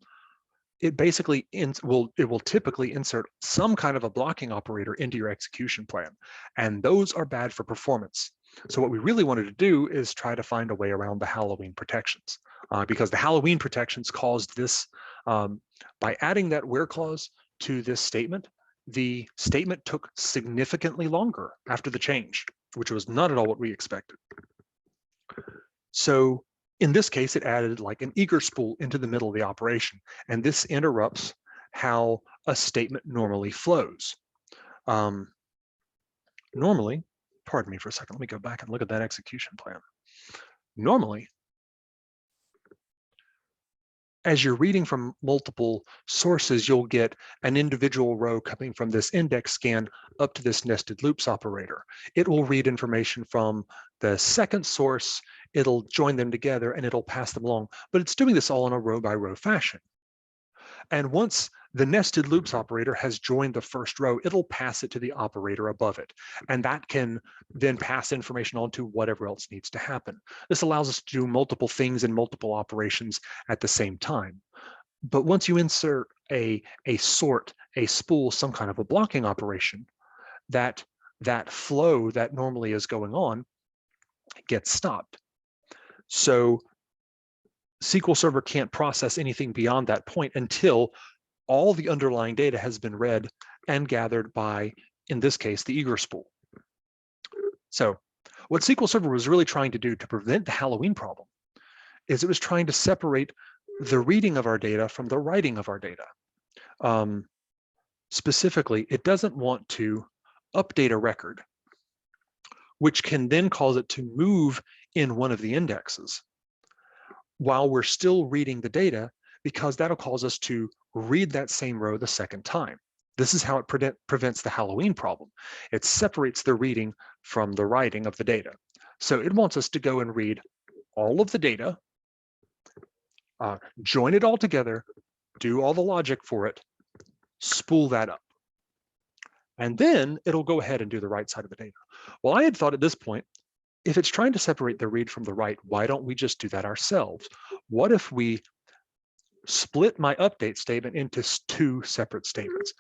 it basically will typically insert some kind of a blocking operator into your execution plan, and those are bad for performance. So what we really wanted to do is try to find a way around the Halloween protections, because the Halloween protections caused this, by adding that where clause to this statement, the statement took significantly longer after the change, which was not at all what we expected. So in this case, it added like an eager spool into the middle of the operation, and this interrupts how a statement normally flows. Normally, pardon me for a second, let me go back and look at that execution plan. Normally, as you're reading from multiple sources, you'll get an individual row coming from this index scan up to this nested loops operator. It will read information from the second source, it'll join them together, and it'll pass them along. But it's doing this all in a row by row fashion. And once the nested loops operator has joined the first row, it'll pass it to the operator above it. And that can then pass information on to whatever else needs to happen. This allows us to do multiple things and multiple operations at the same time. But once you insert a sort, a spool, some kind of a blocking operation, that flow that normally is going on gets stopped. So SQL Server can't process anything beyond that point until all the underlying data has been read and gathered by, in this case, the eager spool. So what SQL Server was really trying to do to prevent the Halloween problem is it was trying to separate the reading of our data from the writing of our data. Specifically, it doesn't want to update a record which can then cause it to move in one of the indexes while we're still reading the data, because that'll cause us to read that same row the second time. This is how it prevents the Halloween problem. It separates the reading from the writing of the data. So it wants us to go and read all of the data, join it all together, do all the logic for it, spool that up. And then it'll go ahead and do the right side of the data. Well, I had thought at this point, if it's trying to separate the read from the write, why don't we just do that ourselves? What if we split my update statement into two separate statements?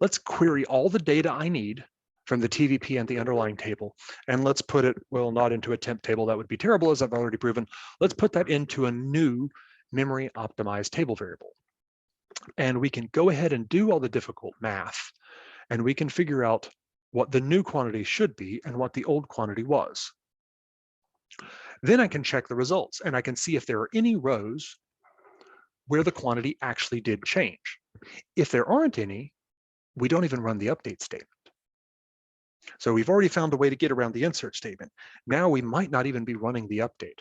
Let's query all the data I need from the TVP and the underlying table, and let's put it, well, not into a temp table, that would be terrible, as I've already proven. Let's put that into a new memory optimized table variable. And we can go ahead and do all the difficult math, and we can figure out what the new quantity should be and what the old quantity was. Then I can check the results, and I can see if there are any rows where the quantity actually did change. If there aren't any, we don't even run the update statement. So we've already found a way to get around the insert statement. Now we might not even be running the update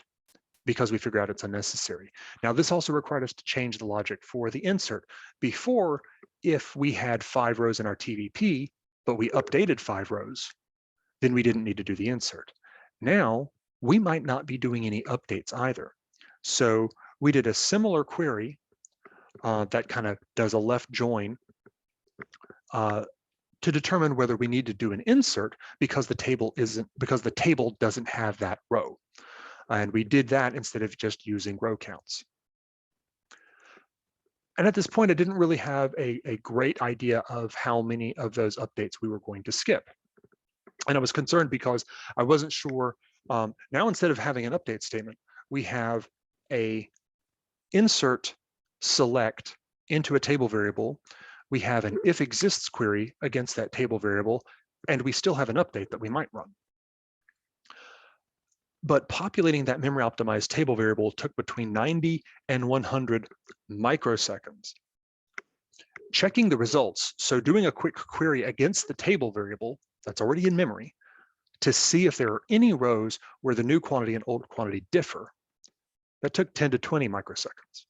because we figure out it's unnecessary. Now this also required us to change the logic for the insert. Before, if we had 5 rows in our TVP, but we updated 5 rows, then we didn't need to do the insert. Now we might not be doing any updates either. So we did a similar query that kind of does a left join to determine whether we need to do an insert because the table doesn't have that row. And we did that instead of just using row counts. And at this point, I didn't really have a great idea of how many of those updates we were going to skip. And I was concerned because I wasn't sure. Now, instead of having an update statement, we have a insert select into a table variable. We have an if exists query against that table variable, and we still have an update that we might run. But populating that memory optimized table variable took between 90 and 100 microseconds. Checking the results, so doing a quick query against the table variable that's already in memory to see if there are any rows where the new quantity and old quantity differ, that took 10 to 20 microseconds.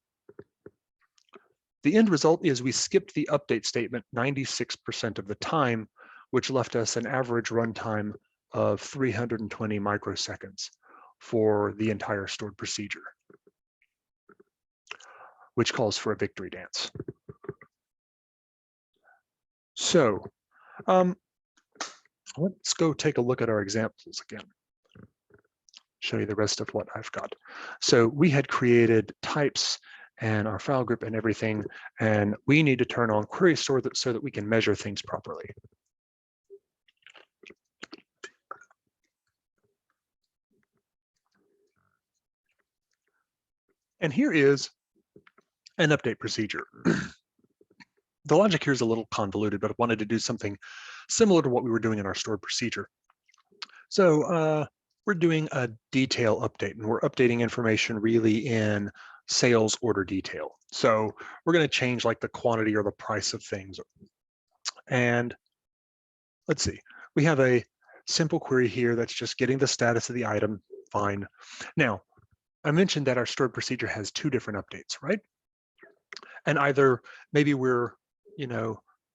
The end result is we skipped the update statement 96% of the time, which left us an average runtime of 320 microseconds for the entire stored procedure, which calls for a victory dance. So let's go take a look at our examples again. Show you the rest of what I've got. So we had created types and our file group and everything, and we need to turn on query store so that we can measure things properly. And here is an update procedure. The logic here is a little convoluted, but I wanted to do something similar to what we were doing in our stored procedure. So we're doing a detail update, and we're updating information really in sales order detail. So we're going to change like the quantity or the price of things. And let's see, we have a simple query here that's just getting the status of the item. Fine. Now, I mentioned that our stored procedure has 2 different updates, right? And either maybe we're,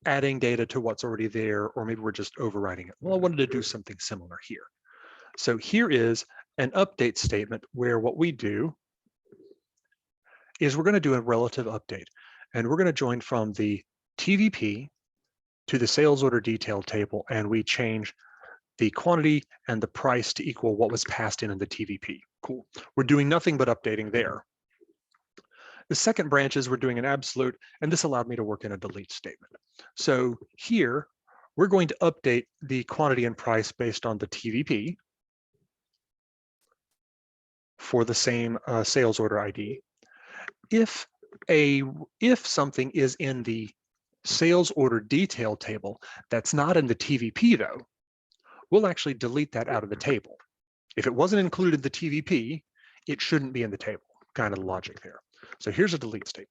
adding data to what's already there, or maybe we're just overriding it. Well, I wanted to do something similar here. So here is an update statement where what we do is we're going to do a relative update, and we're going to join from the TVP to the sales order detail table, and we change the quantity and the price to equal what was passed in the TVP. Cool. We're doing nothing but updating there. The second branch is we're doing an absolute, and this allowed me to work in a delete statement. So here, we're going to update the quantity and price based on the TVP for the same sales order ID. If something is in the sales order detail table that's not in the TVP though, we'll actually delete that out of the table. If it wasn't included in the TVP, it shouldn't be in the table, kind of the logic there. So here's a delete statement.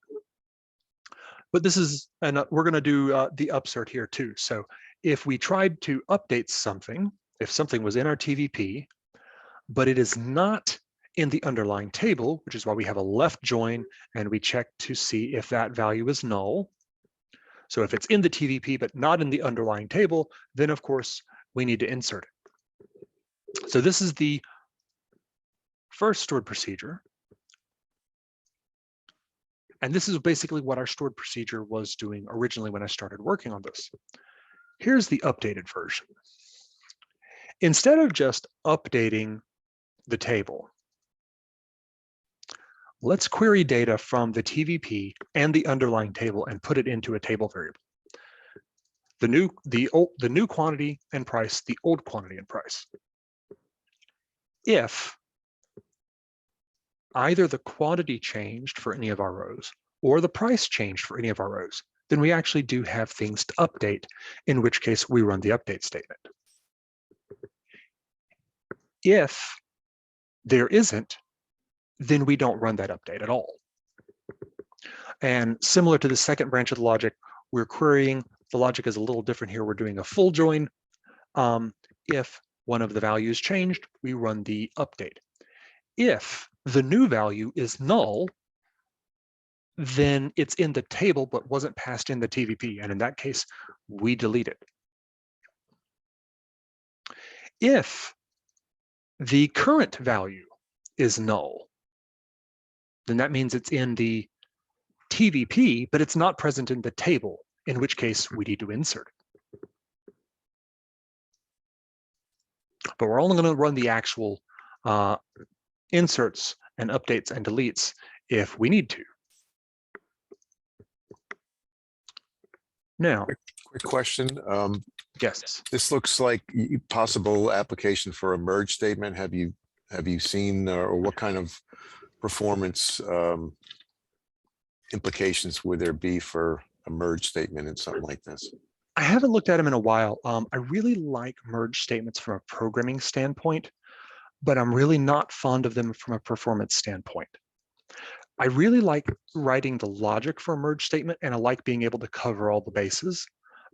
But this is, and we're going to do the upsert here too. So if we tried to update something, if something was in our TVP, but it is not in the underlying table, which is why we have a left join and we check to see if that value is null. So if it's in the TVP, but not in the underlying table, then of course we need to insert it. So this is the first stored procedure. And this is basically what our stored procedure was doing originally when I started working on this. Here's the updated version. Instead of just updating the table, let's query data from the TVP and the underlying table and put it into a table variable. The new quantity and price, the old quantity and price. If either the quantity changed for any of our rows or the price changed for any of our rows, then we actually do have things to update, in which case we run the update statement. If there isn't, then we don't run that update at all. And similar to the second branch of the logic, we're querying, the logic is a little different here. We're doing a full join. If one of the values changed, we run the update. If the new value is null, then it's in the table but wasn't passed in the TVP. And in that case, we delete it. If the current value is null, then that means it's in the TVP, but it's not present in the table, in which case we need to insert it. But we're only going to run the actual inserts and updates and deletes if we need to. Now, Quick question. yes. This looks like possible application for a merge statement. Have you seen or what kind of performance implications would there be for a merge statement in something like this? I haven't looked at them in a while. I really like merge statements from a programming standpoint, but I'm really not fond of them from a performance standpoint. I really like writing the logic for a merge statement, and I like being able to cover all the bases.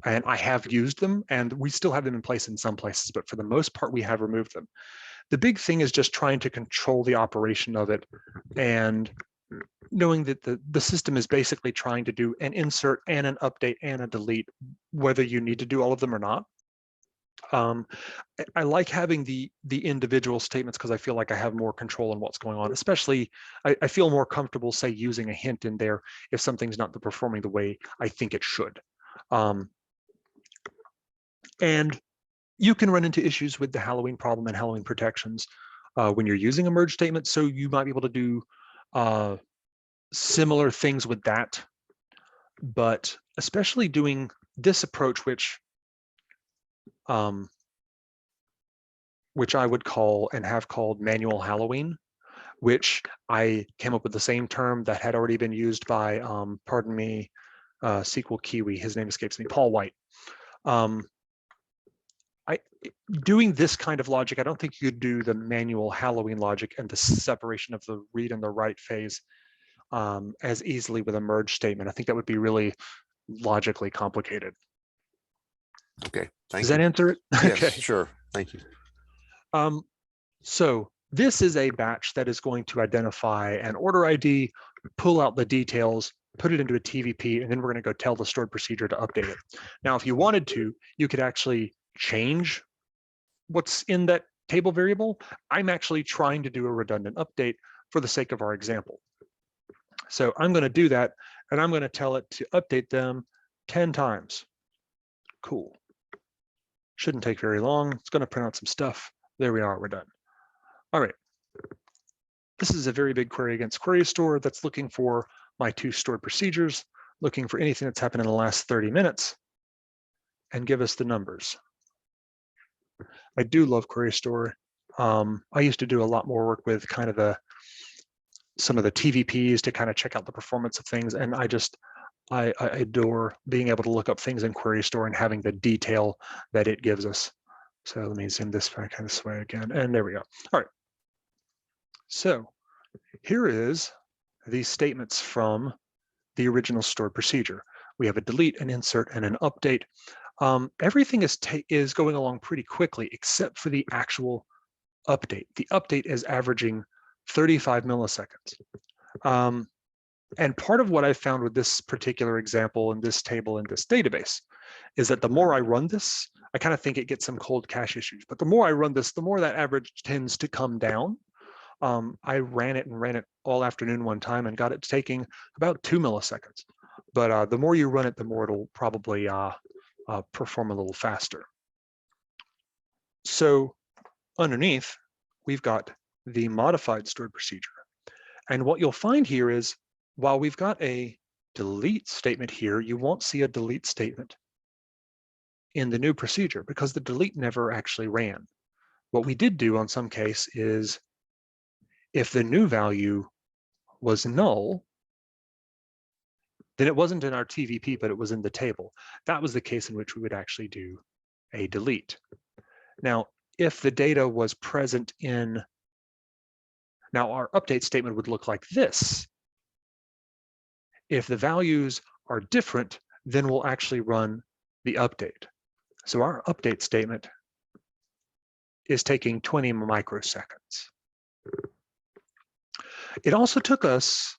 And I have used them, and we still have them in place in some places, but for the most part, we have removed them. The big thing is just trying to control the operation of it and knowing that the system is basically trying to do an insert and an update and a delete, whether you need to do all of them or not. I like having the individual statements because I feel like I have more control on what's going on, especially I feel more comfortable, say, using a hint in there if something's not performing the way I think it should. And you can run into issues with the Halloween problem and Halloween protections when you're using a merge statement. So you might be able to do similar things with that, but especially doing this approach, which I would call and have called manual Halloween, which I came up with the same term that had already been used by, pardon me, SQL Kiwi, his name escapes me, Paul White. Doing this kind of logic, I don't think you could do the manual Halloween logic and the separation of the read and the write phase as easily with a merge statement. I think that would be really logically complicated. Okay, thank you. Does that answer it? Yes, Okay. sure. Thank you. So this is a batch that is going to identify an order ID, pull out the details, put it into a TVP, and then we're going to go tell the stored procedure to update it. Now, if you wanted to, you could actually change what's in that table variable. I'm actually trying to do a redundant update for the sake of our example. So I'm going to do that, and I'm going to tell it to update them 10 times. Cool. Shouldn't take very long. It's going to print out some stuff. There we are. We're done. All right. This is a very big query against query store that's looking for my 2 stored procedures, looking for anything that's happened in the last 30 minutes, and give us the numbers. I do love query store. I used to do a lot more work with kind of some of the TVPs to kind of check out the performance of things, and I adore being able to look up things in query store and having the detail that it gives us. So let me zoom this back this way again, and there we go. All right. So here is these statements from the original stored procedure. We have a delete, an insert, and an update. everything is going along pretty quickly, except for the actual update. The update is averaging 35 milliseconds. And part of what I found with this particular example in this table in this database is that the more I run this, I kind of think it gets some cold cache issues, but the more I run this, the more that average tends to come down. I ran it all afternoon one time and got it taking about 2 milliseconds. But the more you run it, the more it'll probably perform a little faster. So underneath, we've got the modified stored procedure. And what you'll find here is, while we've got a delete statement here, you won't see a delete statement in the new procedure because the delete never actually ran. What we did do on some case is, if the new value was null, then it wasn't in our TVP, but it was in the table. That was the case in which we would actually do a delete. Now, if the data was present in, now our update statement would look like this. If the values are different, then we'll actually run the update. So our update statement is taking 20 microseconds. It also took us,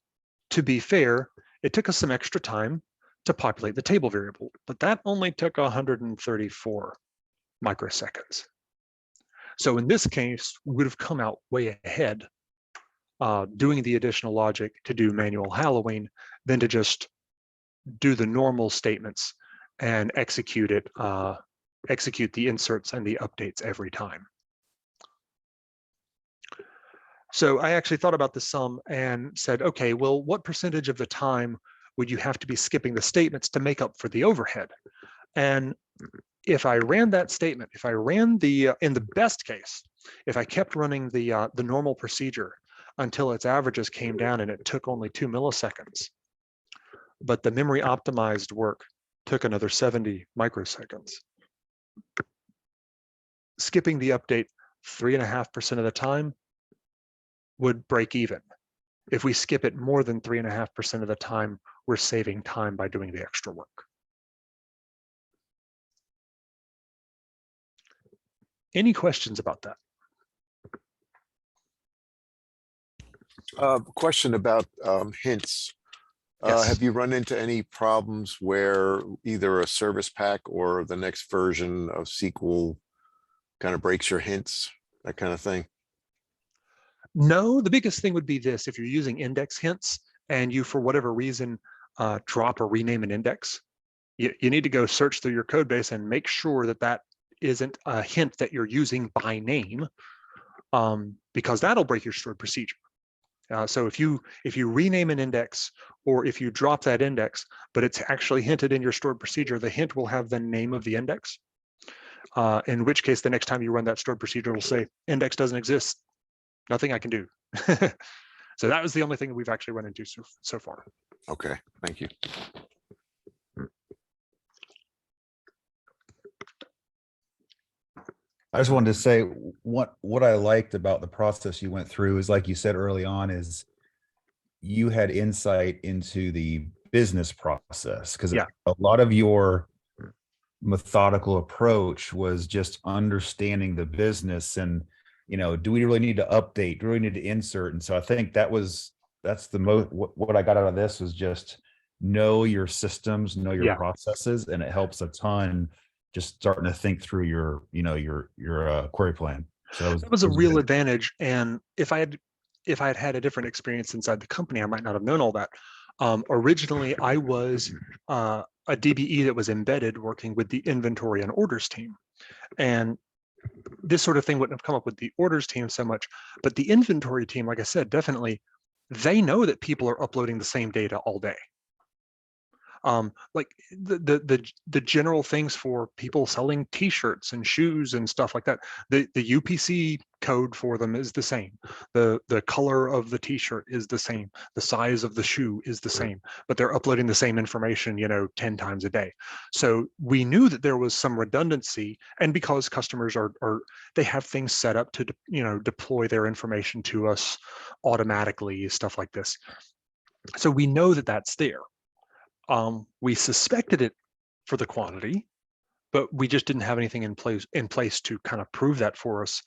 to be fair, it took us some extra time to populate the table variable, but that only took 134 microseconds. So in this case, we would have come out way ahead doing the additional logic to do manual hallowing than to just do the normal statements and execute the inserts and the updates every time. So I actually thought about the sum and said, okay, well, what percentage of the time would you have to be skipping the statements to make up for the overhead? And if I ran that statement, if I ran the, in the best case, if I kept running the normal procedure until its averages came down and it took only 2 milliseconds, but the memory optimized work took another 70 microseconds. Skipping the update 3.5% of the time would break even. If we skip it more than 3.5% of the time, we're saving time by doing the extra work. Any questions about that? Question about hints. Yes. Have you run into any problems where either a service pack or the next version of SQL kind of breaks your hints, that kind of thing? No, the biggest thing would be this: if you're using index hints and you, for whatever reason, drop or rename an index, you need to go search through your code base and make sure that that isn't a hint that you're using by name, because that'll break your stored procedure. So if you rename an index, or if you drop that index, but it's actually hinted in your stored procedure, the hint will have the name of the index, in which case the next time you run that stored procedure will say, index doesn't exist, nothing I can do. So that was the only thing that we've actually run into so far. Okay, thank you. I just wanted to say what I liked about the process you went through is, like you said early on, is you had insight into the business process, because Yeah. a lot of your methodical approach was just understanding the business and, you know, do we really need to update? Do we need to insert? And so I think that's the most, what I got out of this was just know your systems, know your Yeah. processes, and it helps a ton just starting to think through your, you know, your query plan. So That was a real good. advantage. And if I had had a different experience inside the company, I might not have known all that. Originally, I was a DBE that was embedded working with the inventory and orders team. And this sort of thing wouldn't have come up with the orders team so much, but the inventory team, like I said, definitely, they know that people are uploading the same data all day. Like the general things for people selling T-shirts and shoes and stuff like that. The UPC code for them is the same. The color of the T-shirt is the same. The size of the shoe is the same. But they're uploading the same information, you know, 10 times a day. So we knew that there was some redundancy, and because customers they have things set up to deploy their information to us automatically, stuff like this. So we know that that's there. We suspected it for the quantity, but we just didn't have anything in place to kind of prove that for us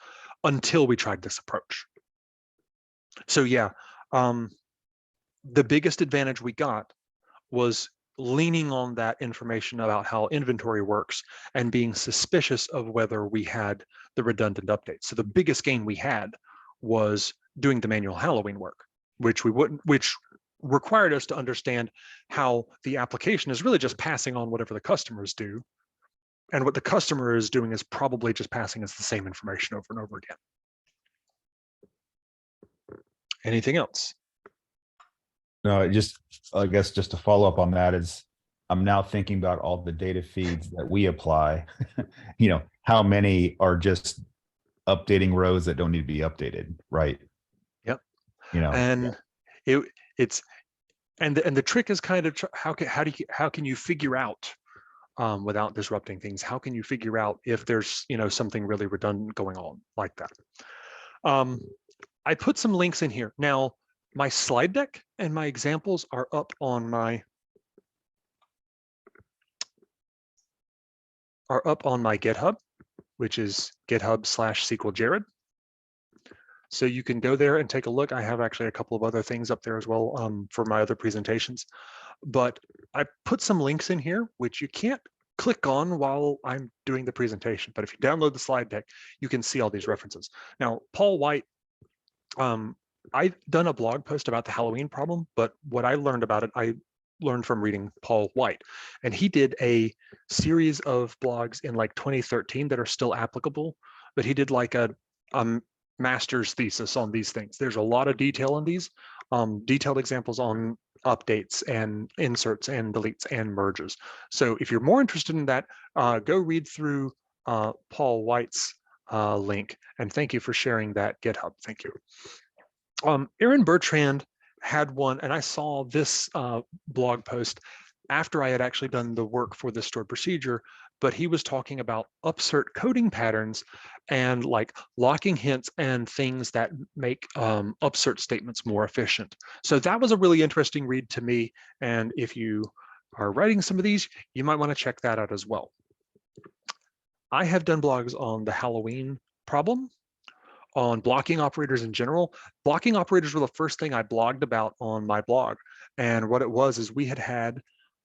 until we tried this approach. So yeah, the biggest advantage we got was leaning on that information about how inventory works and being suspicious of whether we had the redundant updates. So the biggest gain we had was doing the manual Halloween work, which required us to understand how the application is really just passing on whatever the customers do. And what the customer is doing is probably just passing us the same information over and over again. Anything else? No, I guess just to follow up on that is, I'm now thinking about all the data feeds that we apply. How many are just updating rows that don't need to be updated, right? Yep. And it's the trick is kind of how can you figure out without disrupting things? How can you figure out if there's something really redundant going on like that? I put some links in here. Now, my slide deck and my examples are up on my GitHub, which is github/SQLJared. So you can go there and take a look. I have actually a couple of other things up there as well for my other presentations. But I put some links in here, which you can't click on while I'm doing the presentation. But if you download the slide deck, you can see all these references. Now, Paul White, I've done a blog post about the Halloween problem, but what I learned about it, I learned from reading Paul White. And he did a series of blogs in like 2013 that are still applicable, but he did like a master's thesis on these things. There's a lot of detail in these, detailed examples on updates and inserts and deletes and merges. So if you're more interested in that, go read through Paul White's link, and thank you for sharing that GitHub. Thank you. Aaron Bertrand had one, and I saw this blog post after I had actually done the work for the stored procedure, but he was talking about upsert coding patterns and like locking hints and things that make upsert statements more efficient. So that was a really interesting read to me. And if you are writing some of these, you might want to check that out as well. I have done blogs on the Halloween problem, on blocking operators in general. Blocking operators were the first thing I blogged about on my blog. And what it was is we had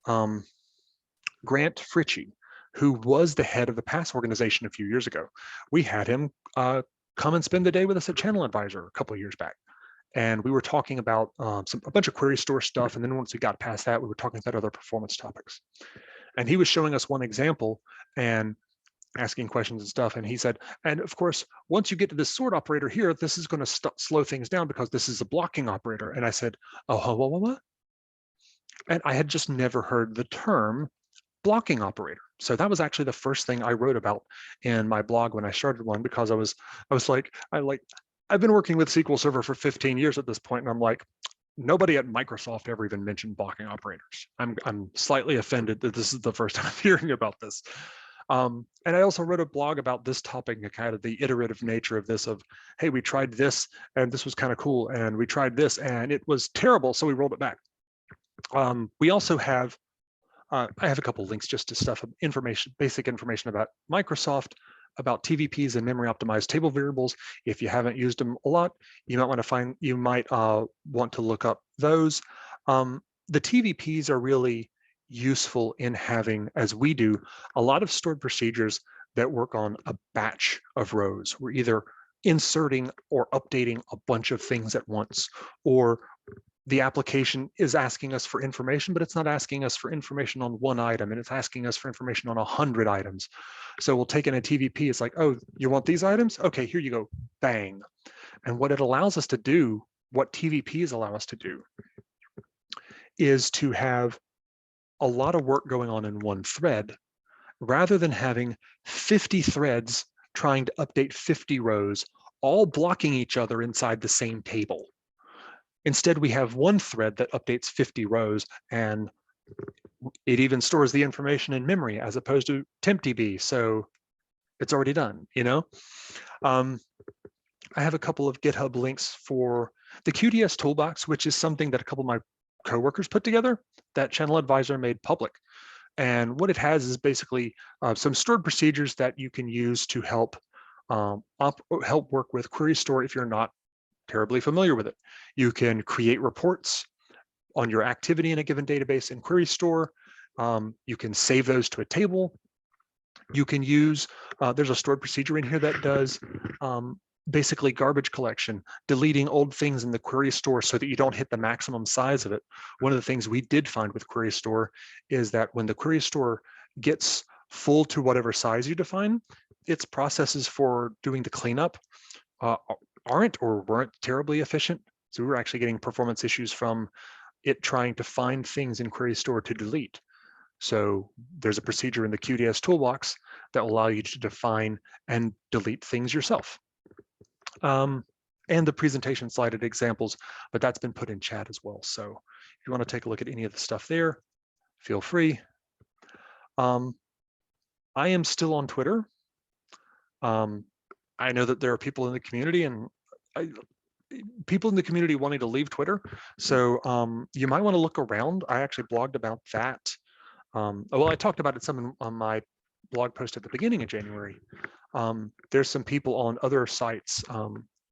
Grant Fritchie, who was the head of the PASS organization a few years ago. We had him come and spend the day with us at ChannelAdvisor a couple of years back. And we were talking about a bunch of query store stuff. And then once we got past that, we were talking about other performance topics. And he was showing us one example and asking questions and stuff. And he said, and of course, once you get to this sort operator here, this is going to slow things down because this is a blocking operator. And I said, oh, what? And I had just never heard the term blocking operator. So that was actually the first thing I wrote about in my blog when I started one, because I was like, I've been working with SQL Server for 15 years at this point, and I'm like, nobody at Microsoft ever even mentioned blocking operators. I'm slightly offended that this is the first time I'm hearing about this. And I also wrote a blog about this topic and kind of the iterative nature of this of, hey, we tried this and this was kind of cool, and we tried this and it was terrible, so we rolled it back. We also have, I have a couple of links just to stuff, basic information about Microsoft, about TVPs and memory optimized table variables. If you haven't used them a lot, you might want to look up those. The TVPs are really useful in having, as we do, a lot of stored procedures that work on a batch of rows. We're either inserting or updating a bunch of things at once, or the application is asking us for information, but it's not asking us for information on one item, and it's asking us for information on 100 items. So we'll take in a TVP, it's like, oh, you want these items? Okay, here you go, bang. And what it allows us to do, what TVPs allow us to do, is to have a lot of work going on in one thread, rather than having 50 threads trying to update 50 rows, all blocking each other inside the same table. Instead, we have one thread that updates 50 rows, and it even stores the information in memory as opposed to tempdb. So it's already done, I have a couple of GitHub links for the QDS toolbox, which is something that a couple of my coworkers put together that ChannelAdvisor made public. And what it has is basically some stored procedures that you can use to help help work with query store if you're not terribly familiar with it. You can create reports on your activity in a given database in query store. You can save those to a table. You can use, there's a stored procedure in here that does basically garbage collection, deleting old things in the query store so that you don't hit the maximum size of it. One of the things we did find with query store is that when the query store gets full to whatever size you define, its processes for doing the cleanup aren't or weren't terribly efficient. So we were actually getting performance issues from it trying to find things in query store to delete. So there's a procedure in the QDS toolbox that will allow you to define and delete things yourself. And the presentation slide had examples, but that's been put in chat as well. So if you want to take a look at any of the stuff there, feel free. I am still on Twitter. I know that there are people in the community and people in the community wanting to leave Twitter. So you might want to look around. I actually blogged about that. Well, I talked about it some on my blog post at the beginning of January. There's some people on other sites.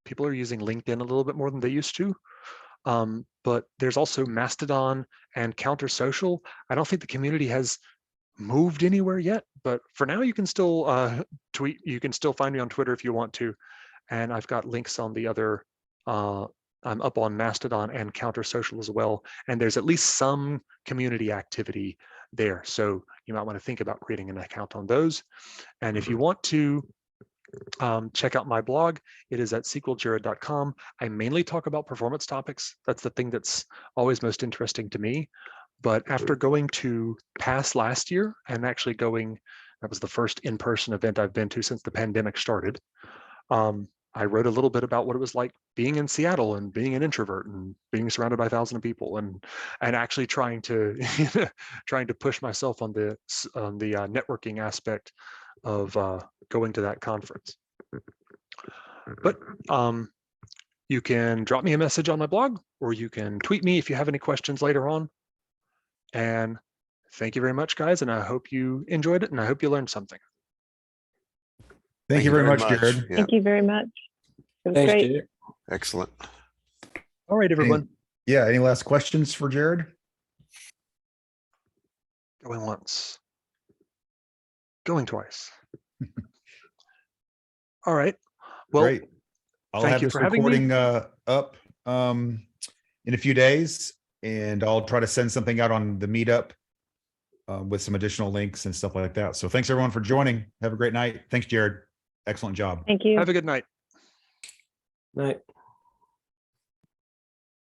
People are using LinkedIn a little bit more than they used to. But there's also Mastodon and Counter Social. I don't think the community has moved anywhere yet, but for now you can still tweet. You can still find me on Twitter if you want to. And I've got links on the other, I'm up on Mastodon and Counter Social as well. And there's at least some community activity there. So you might want to think about creating an account on those. And if you want to check out my blog, it is at sqljared.com. I mainly talk about performance topics. That's the thing that's always most interesting to me. But after going to PASS last year and actually going, that was the first in-person event I've been to since the pandemic started. I wrote a little bit about what it was like being in Seattle and being an introvert and being surrounded by thousands of people and actually trying to push myself on the networking aspect of going to that conference. But you can drop me a message on my blog, or you can tweet me if you have any questions later on. And thank you very much, guys. And I hope you enjoyed it and I hope you learned something. Thank you very much, Jared. Yeah, Thank you very much. It was Thanks, great. Jared. excellent. All right, everyone. Yeah, any last questions for Jared? Going once. Going twice. All right. Well, Great. I'll thank have you this for having me. recording up in a few days, and I'll try to send something out on the meetup with some additional links and stuff like that. So thanks everyone for joining. Have a great night. Thanks, Jared. Excellent job. Thank you. have a good night. Night.